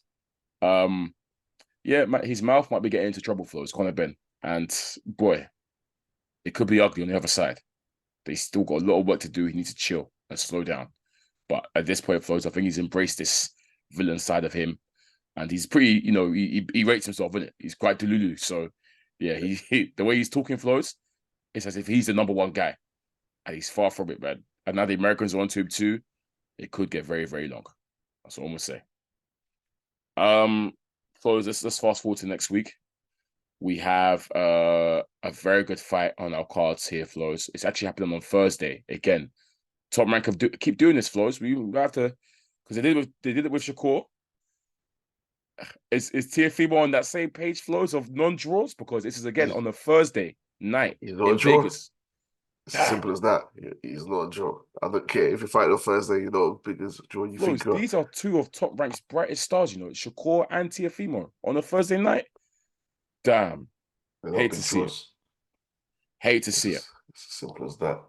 yeah, his mouth might be getting into trouble, Flowz, Conor Benn. And boy, it could be ugly on the other side. They still got a lot of work to do. He needs to chill and slow down. But at this point, Flowz, I think he's embraced this villain side of him. And he's pretty, he rates himself, isn't it? He's quite delulu. So, yeah, he the way he's talking, Flowz, it's as if he's the number one guy. And he's far from it, man. And now the Americans are onto him too. It could get very, very long. That's what I'm going to say. Flowz, let's fast forward to next week. We have a very good fight on our cards here, Flowz. It's actually happening on Thursday. Again, Top Rank keep doing this, Flowz. We have to, because they did it with Shakur. Is Teofimo on that same page, Flowz, of non-draws? Because this is again on a Thursday night in Vegas. It's as simple as that. He's not a draw. I don't care if you fight on Thursday. You know, biggest draw you Flowz, think. These are two of Top Rank's brightest stars. Shakur and Teofimo on a Thursday night. Damn. Hate to see it. Hate to see it. It's as simple as that.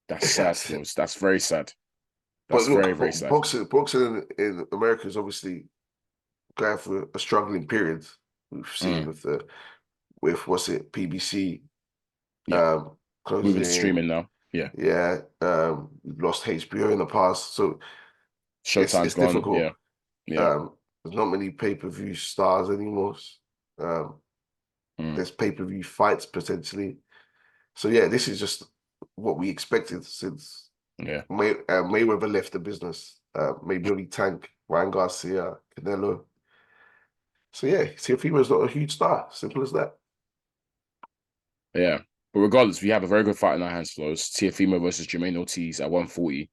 That's sad, Flowz. That's very sad. That's very, very sad. Boxing in America is obviously going for a struggling period. We've seen with what's it, PBC. Yeah. Moving to streaming now. Yeah. Yeah. We've lost HBO in the past. So Showtime's gone. Difficult. Yeah. There's not many pay-per-view stars anymore. There's pay-per-view fights potentially. So yeah, this is just what we expected since Mayweather left the business. Maybe only Tank, Ryan Garcia, Canelo. So yeah, Teofimo's not a huge star. Simple as that. Yeah. But regardless, we have a very good fight in our hands, Flowz. Teofimo versus Jermaine Ortiz at 140.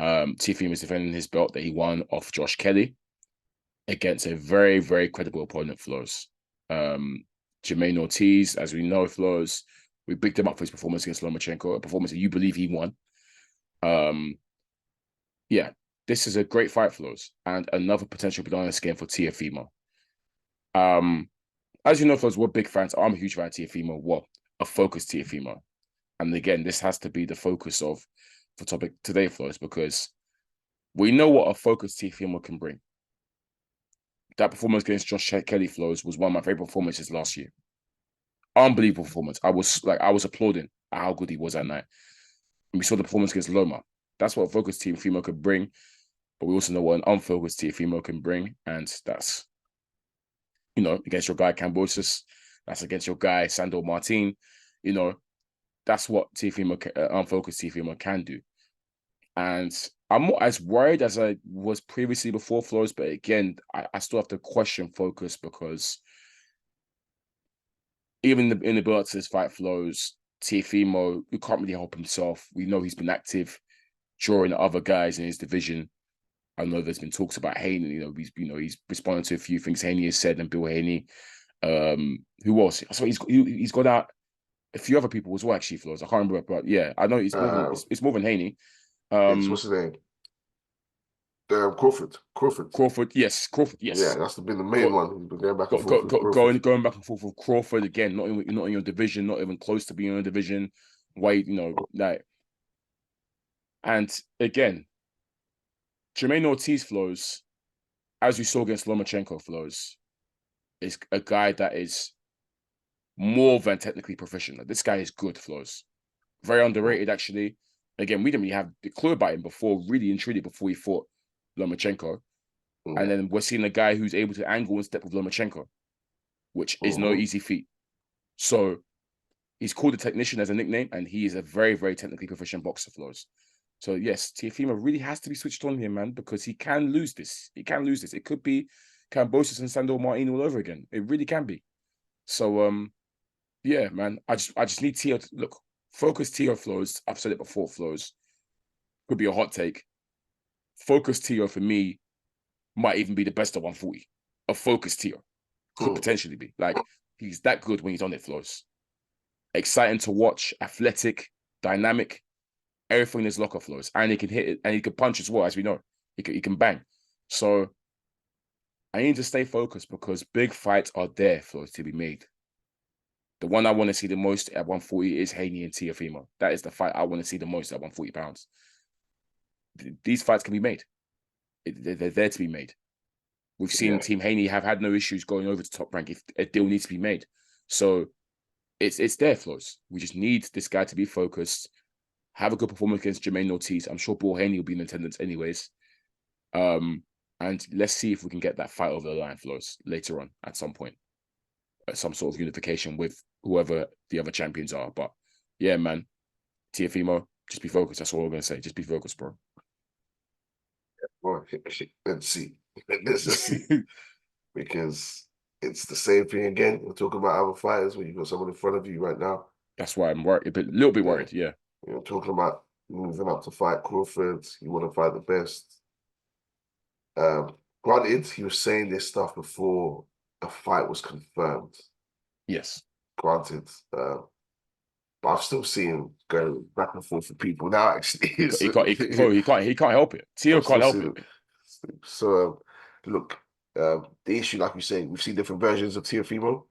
Teofimo is defending his belt that he won off Josh Kelly against a very, very credible opponent, Flowz. Jermaine Ortiz, as we know, Flowz, we picked him up for his performance against Lomachenko, a performance that you believe he won. Yeah, this is a great fight, Flowz, and another potential banana skin for Teofimo. As you know, Flowz, we're big fans. I'm a huge fan of Teofimo. Well, a focused Teofimo. And again, this has to be the focus of the topic today, Flowz, because we know what a focused Teofimo can bring. That performance against Josh Kelly, Flowz, was one of my favorite performances last year. Unbelievable performance. I was applauding at how good he was that night. And we saw the performance against Loma. That's what a focused Teofimo could bring. But we also know what an unfocused Teofimo can bring. And that's, against your guy Kambosos. That's against your guy Sandor Martin. That's what unfocused Teofimo can do. And I'm not as worried as I was previously before, Flowz, but again, I still have to question focus because even in the Buatsi fight, Flowz, Teofimo, who can't really help himself. We know he's been active drawing other guys in his division. I know there's been talks about Haney. He's responding to a few things Haney has said, and Bill Haney. Who else? So he's got out a few other people as well, actually, Flowz. I can't remember, but yeah, I know it's more than Haney. What's his name? Crawford. Yes. Yeah, that's been the main one. He's been going back and forth. Going back and forth with Crawford again. Not in your division. Not even close to being in a division. Wait, and again, Jermaine Ortiz, Flowz, as you saw against Lomachenko, Flowz, is a guy that is more than technically proficient. This guy is good, Flowz. Very underrated, actually. Again, we didn't really have the clue about him before, really and truly, before he fought Lomachenko. And then we're seeing a guy who's able to angle and step with Lomachenko, which is no easy feat. So he's called a technician as a nickname, and he is a very, very technically proficient boxer, Flowz. So yes, Teofimo really has to be switched on here, man, because he can lose this. It could be Kambosos and Sandor Martin all over again. It really can be. So yeah, man, I just need Teo to look. Focus Teo, Flowz. I've said it before, Flowz. Could be a hot take. Focus Teo for me might even be the best of 140. A focus Teo could potentially be. Like, he's that good when he's on it, Flowz. Exciting to watch, athletic, dynamic, everything in his locker, Flowz. And he can hit it, and he can punch as well, as we know. He can bang. So I need to stay focused because big fights are there, Flowz, to be made. The one I want to see the most at 140 is Haney and Teofimo. That is the fight I want to see the most at 140 pounds. These fights can be made. They're there to be made. We've seen Team Haney have had no issues going over to Top Rank if a deal needs to be made. So it's there, Flowz. We just need this guy to be focused, have a good performance against Jermaine Ortiz. I'm sure Paul Haney will be in attendance anyways. And let's see if we can get that fight over the line, Flowz, later on at some point. Some sort of unification with whoever the other champions are. But yeah, man, Teofimo, just be focused. That's all I'm going to say. Just be focused, bro. Well, let's see. Let's just see. Because it's the same thing again. We're talking about other fighters when you've got someone in front of you right now. That's why I'm worried, a little bit worried, yeah. You're talking about moving up to fight Crawford. You want to fight the best. Granted, he was saying this stuff before a fight was confirmed. Yes. Granted. But I've still seen him go back and forth with people now, actually. He can't help it. Teo can't help it. So, look, the issue, like you say, we've seen different versions of Teofimo,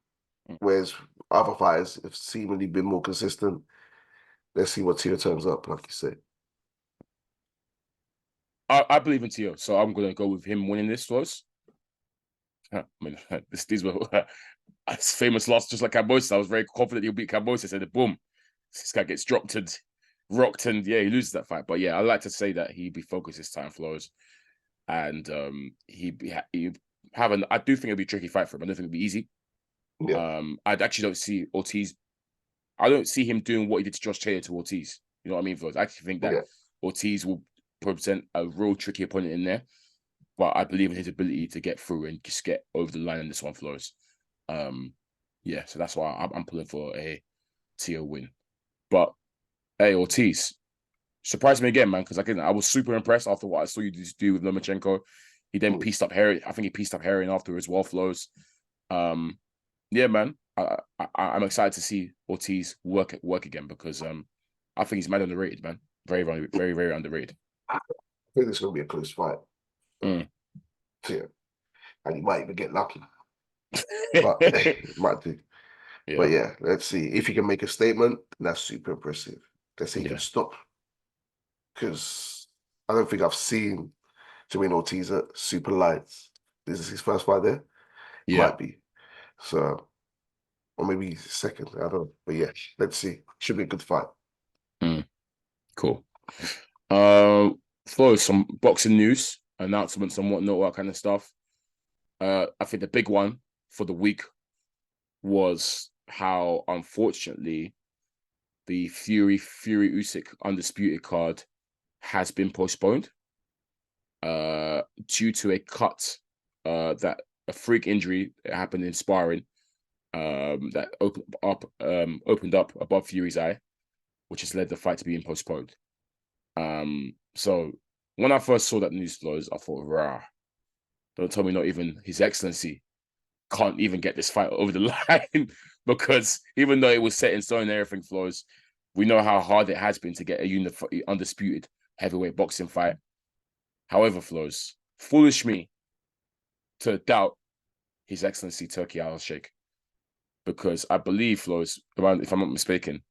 whereas other fighters have seemingly been more consistent. Let's see what Teo turns up, like you say. I believe in Teo, so I'm going to go with him winning this, Flowz. I mean, these were famous loss, just like Kambosos. I was very confident he'll beat Kambosos, and then boom, this guy gets dropped and rocked, and yeah, he loses that fight. But yeah, I like to say that he'd be focused this time, Flowz, and I do think it'll be a tricky fight for him. I don't think it'll be easy. Yeah. I actually don't see Ortiz. I don't see him doing what he did to Josh Taylor to Ortiz. You know what I mean, Flowz? I actually think that Ortiz will present a real tricky opponent in there. But I believe in his ability to get through and just get over the line in this one, Flowz. Yeah, so that's why I'm pulling for a Teo win. But hey, Ortiz, surprised me again, man, because again, I was super impressed after what I saw you do with Lomachenko. He then pieced up Harry. I think he pieced up Harry after as well, Flowz. Yeah, man, I'm excited to see Ortiz work again because I think he's mad underrated, man. Very, very, very, very underrated. I think it's going to be a close fight. Yeah. And he might even get lucky. But might do. Yeah. But yeah, let's see. If he can make a statement, that's super impressive. Let's see if he can stop. Because I don't think I've seen Jermaine Ortiz at super lights. This is his first fight there? Yeah. Might be. So, or maybe second. I don't know. But yeah, let's see. Should be a good fight. Cool. Flowz, some boxing news, announcements and whatnot, all that kind of stuff. I think the big one for the week was how, unfortunately, the Fury Usyk undisputed card has been postponed due to a cut that a freak injury that happened in sparring that opened up above Fury's eye, which has led the fight to being postponed. So when I first saw that news, Flowz, I thought, rah, don't tell me not even His Excellency can't even get this fight over the line because even though it was set in stone and everything, Flowz, we know how hard it has been to get a undisputed heavyweight boxing fight. However, Flowz, foolish me to doubt His Excellency Turki Al-Sheikh, because I believe, Flowz, if I'm not mistaken,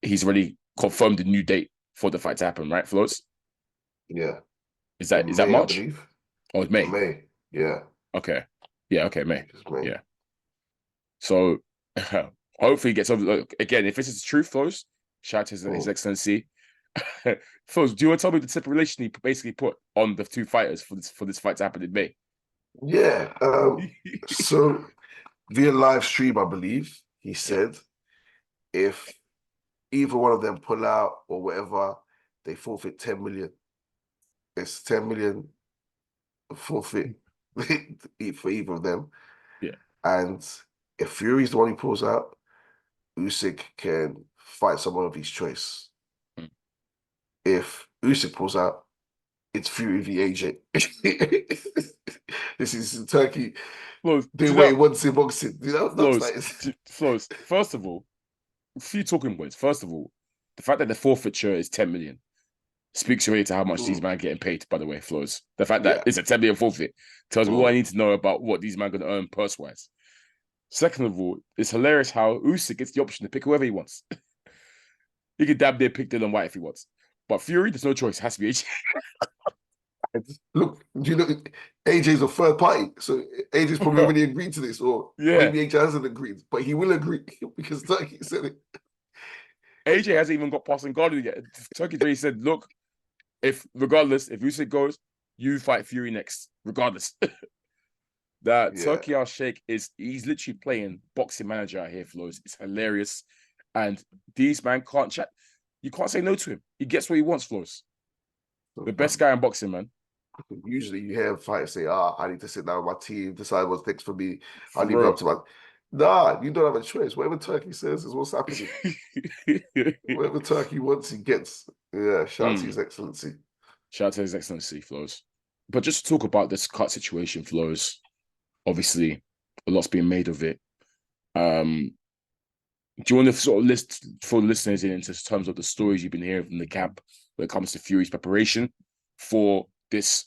he's already confirmed a new date for the fight to happen, right, Flowz? Yeah. Is that March? I believe. Oh, it's May. May. Yeah. Okay. Yeah. Okay. May. Yeah. So hopefully he gets over. Again, if this is the truth, Flowz, shout out to His Excellency. Flowz, do you want to tell me the stipulation he basically put on the two fighters for this fight to happen in May? Yeah. So via live stream, I believe he said if either one of them pull out or whatever, they forfeit 10 million. It's 10 million forfeit for either of them. Yeah. And if Fury's the one who pulls out, Usyk can fight someone of his choice. If Usyk pulls out, it's Fury v AJ. This is Turkey. Doing what he wants in boxing. You know, Flowz, first of all, a few talking points. First of all, the fact that the forfeiture is 10 million speaks already to how much these men are getting paid, by the way, Flowz. The fact that it's a 10 million forfeit tells me all I need to know about what these men are going to earn purse-wise. Second of all, it's hilarious how Usyk gets the option to pick whoever he wants. He can damn near pick Dylan White if he wants. But Fury, there's no choice. It has to be AJ. Look, do you know AJ's a third party, so AJ's probably already agreed to this, or Yeah. maybe AJ hasn't agreed, but he will agree because Turkey said it. AJ hasn't even got past Ngannou yet. Turkey already said, look, if Usyk goes, you fight Fury next, regardless. That Yeah. Turkey Al-Sheikh he's literally playing boxing manager out here, Flowz. It's hilarious. And these man can't chat. You can't say no to him. He gets what he wants, Flowz. The best guy in boxing, man. Usually you hear fighters say, I need to sit down with my team, decide what's next for me. I'll For leave it real. up to my... Nah, you don't have a choice. Whatever Turkey says is what's happening. Whatever Turkey wants, he gets. Yeah, shout out to His Excellency. Shout out to His Excellency, Flowz. But just to talk about this cut situation, Flowz, obviously, a lot's being made of it. Do you want to sort of list for the listeners into terms of the stories you've been hearing from the camp when it comes to Fury's preparation for this,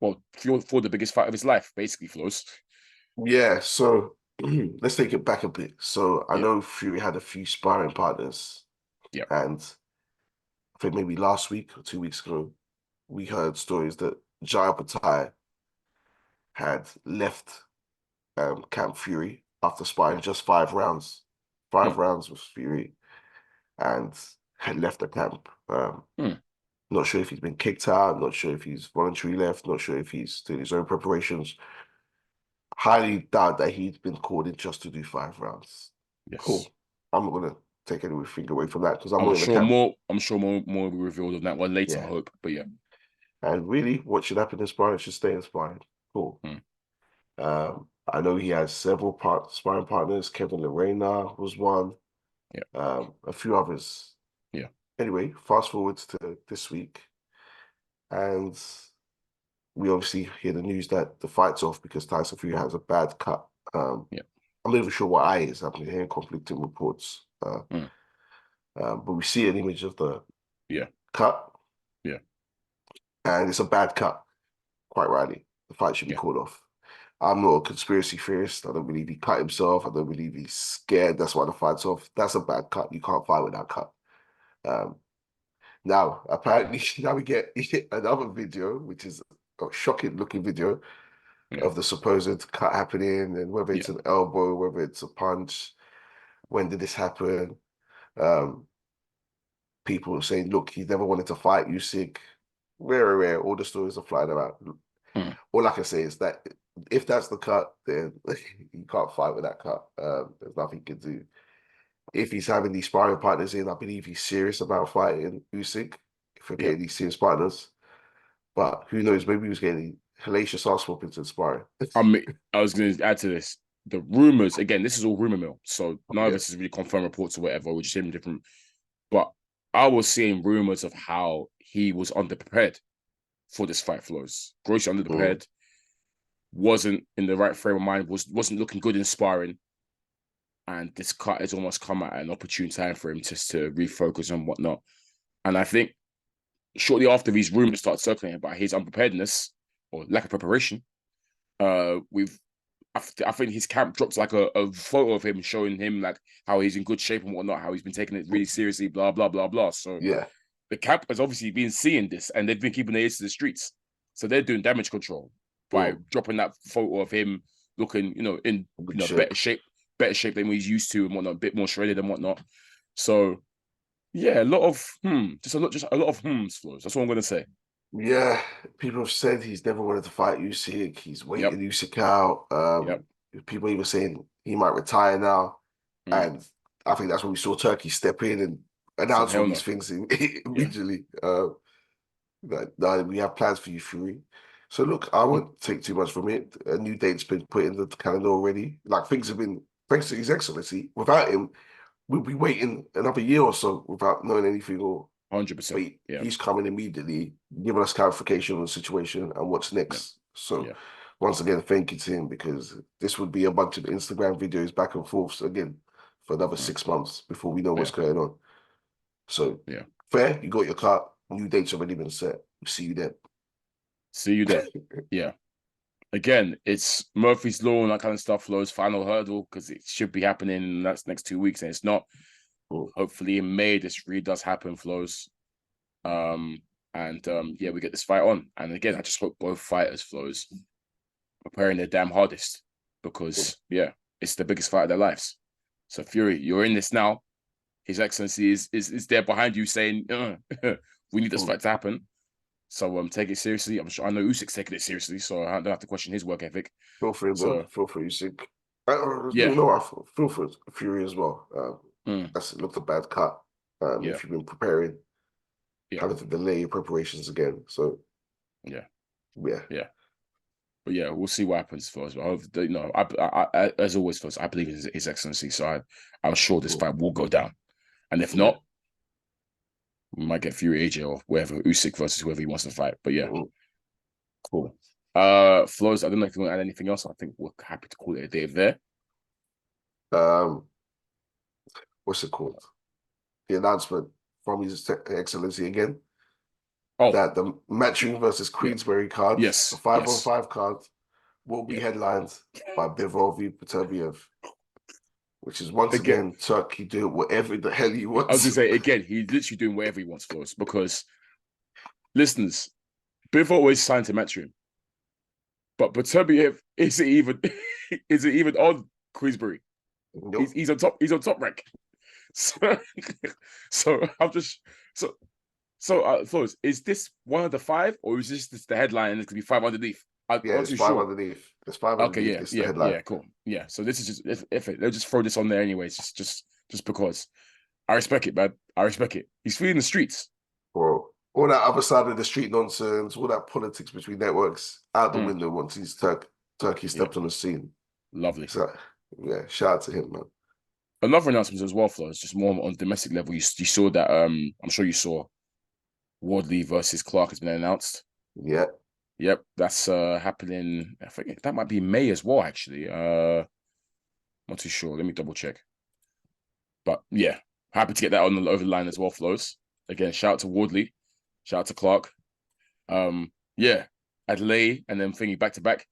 well, for the biggest fight of his life, basically, Flowz? Yeah, so let's take it back a bit. So I know Fury had a few sparring partners. Yeah. And I think maybe last week or 2 weeks ago, we heard stories that Jai Patai had left Camp Fury after sparring just 5 rounds. 5 rounds with Fury, and had left the camp. Not sure if he's been kicked out, not sure if he's voluntarily left, not sure if he's doing his own preparations. Highly doubt that he's been called in just to do 5 rounds. Yes. Cool. I'm not gonna take anything away from that because I'm sure more will be revealed on that one later, I hope. But yeah. And really, what should happen in sparring should stay in sparring. Cool. I know he has several sparring partners. Kevin Lorena was one. Yeah. A few others. Yeah. Anyway, fast forward to this week, and we obviously hear the news that the fight's off because Tyson Fury has a bad cut. I'm not even sure what eye is. I've been hearing conflicting reports. But we see an image of the cut. Yeah. And it's a bad cut, quite rightly. The fight should be called off. I'm not a conspiracy theorist. I don't believe he cut himself. I don't believe he's scared. That's why the fight's off. That's a bad cut. You can't fight with that cut. Now, apparently, now we get another video, which is a shocking looking video of the supposed cut happening, and whether it's an elbow, whether it's a punch. When did this happen? People are saying, look, he never wanted to fight Usyk. Rare. All the stories are flying around. All I can say is that if that's the cut, then you can't fight with that cut. There's nothing you can do. If he's having these sparring partners in, I believe he's serious about fighting Usyk for getting these serious partners. But who knows? Maybe he was getting hellacious ass whoopings in sparring. I was going to add to this. The rumors, again, this is all rumor mill. So none of this is really confirmed reports or whatever. We're just hearing different. But I was seeing rumors of how he was underprepared for this fight, Flowz. Grossly underprepared. Wasn't in the right frame of mind. Wasn't looking good in sparring. And this cut has almost come at an opportune time for him just to refocus and whatnot. And I think shortly after these rumors start circulating about his unpreparedness or lack of preparation, I think his camp dropped like a photo of him showing him like how he's in good shape and whatnot, how he's been taking it really seriously, blah, blah, blah, blah. So the camp has obviously been seeing this and they've been keeping their ears to the streets. So they're doing damage control by dropping that photo of him looking, in better shape than he's used to and whatnot, a bit more shredded and whatnot. So yeah, a lot of just a lot of Flowz. That's what I'm gonna say. Yeah, people have said he's never wanted to fight Usyk. He's waiting Usyk out. People even saying he might retire now, and I think that's when we saw Turkey step in and announce all these things immediately. We have plans for you, Fury. So look, I won't take too much from it. A new date's been put in the calendar already. Like things have been, thanks to His Excellency. Without him, we'll be waiting another year or so without knowing anything. Or 100%. He's coming immediately, giving us clarification on the situation and what's next. So once again, thank you to him, because this would be a bunch of Instagram videos back and forth again for another 6 months before we know what's going on. So fair, you got your cut. New date's already been set. We'll see you then. See you there. Again, it's Murphy's Law and that kind of stuff, Flow's final hurdle, because it should be happening in the next 2 weeks, and it's not. Hopefully in May, this really does happen, Flowz. And yeah, we get this fight on. And again, I just hope both fighters, Flowz, preparing their damn hardest because yeah, it's the biggest fight of their lives. So Fury, you're in this now. His Excellency is there behind you saying, we need this fight to happen. So take it seriously. I'm sure I know Usyk's taking it seriously, so I don't have to question his work ethic. Feel free, so, feel for Usyk. Yeah. You know, I feel for Fury as well. That's looked a bad cut. If you've been preparing, kind of delay your preparations again. So yeah. But yeah, we'll see what happens first. But you know, I as always, first I believe in His Excellency, so I'm sure this fight will go down. And if not, we might get Fury AJ or whoever, Usyk versus whoever he wants to fight. But yeah, cool. Flowz, I don't know if you want to add anything else. I think we're happy to call it a day there. What's it called? The announcement from His Excellency again. Oh, that the Matchroom versus Queensberry card, the 5-on-5 card, will be headlined by Bivol v. Beterbiev, which is once again Turkey doing whatever the hell he wants. I was going to say, again, he's literally doing whatever he wants for us because, listeners, Bivol is signed to Matchroom, but Beterbiev isn't even on Queensberry. Nope. He's on top. He's on top rank. So I'm just Flowz, is this one of the 5, or is this the headline and it's gonna be 5 underneath? It's 5 underneath. It's 5 underneath. Okay, yeah, cool. Yeah, so this is just they'll just throw this on there anyways, just because. I respect it, man. I respect it. He's feeding the streets. Bro, all that other side of the street nonsense, all that politics between networks out the window once he's Turkey stepped on the scene. Lovely. So yeah, shout out to him, man. Another announcement as well, Flowz, just more on domestic level. You saw that. I'm sure you saw. Wardley versus Clark has been announced. Yeah. Yep, that's happening. I think that might be May as well, actually. Not too sure. Let me double check. But yeah, happy to get that over the line as well, Flowz. Again, shout out to Wardley, shout out to Clark. Yeah, Adelaide and then thingy back to back.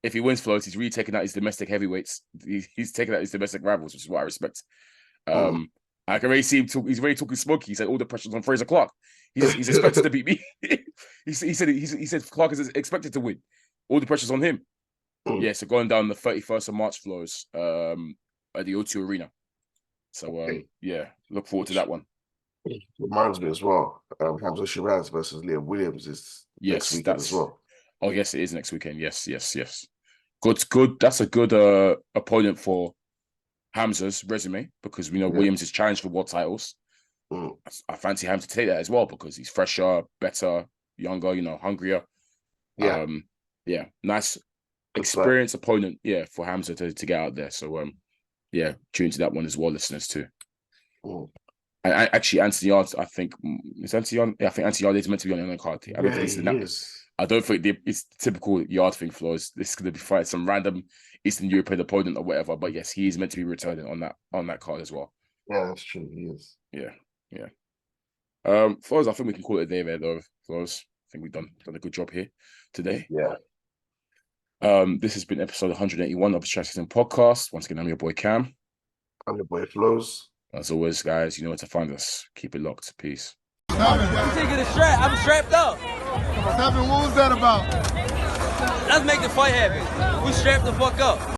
If he wins, Flowz, he's really taking out his domestic heavyweights. He's taking out his domestic rivals, which is what I respect. I can already see him he's already talking smoky. He said all the pressure's on Fraser Clark. He's expected to beat me. he said Clark is expected to win. All the pressure's on him. Yeah, so going down the 31st of March, Flowz, at the O2 Arena. So yeah, look forward to that one. Reminds me as well. Hamza Shiraz versus Liam Williams is next weekend as well. Oh yes, it is next weekend. Yes. Good. That's a good opponent for Hamza's resume because we know Williams is challenged for world titles. I fancy Hamza to take that as well because he's fresher, better, younger, hungrier. Yeah. Nice experienced opponent, for Hamza to get out there. So tune to that one as well, listeners too. And actually, Anthony Yard, I think Anthony Yard is meant to be on the card. I don't think it's the typical Yard thing, Flowz. This is going to be fighting some random Eastern European opponent or whatever. But yes, he is meant to be returning on that card as well. Yeah, that's true. He is. Yeah. Flowz, I think we can call it a day there, though. Flowz, I think we've done a good job here today. Yeah. This has been episode 181 of the SZN Podcast. Once again, I'm your boy Kam. I'm your boy Flowz. As always, guys, you know where to find us. Keep it locked. Peace. I'm taking a strap. I'm strapped up. What was that about? Let's make the fight happen. We strapped the fuck up.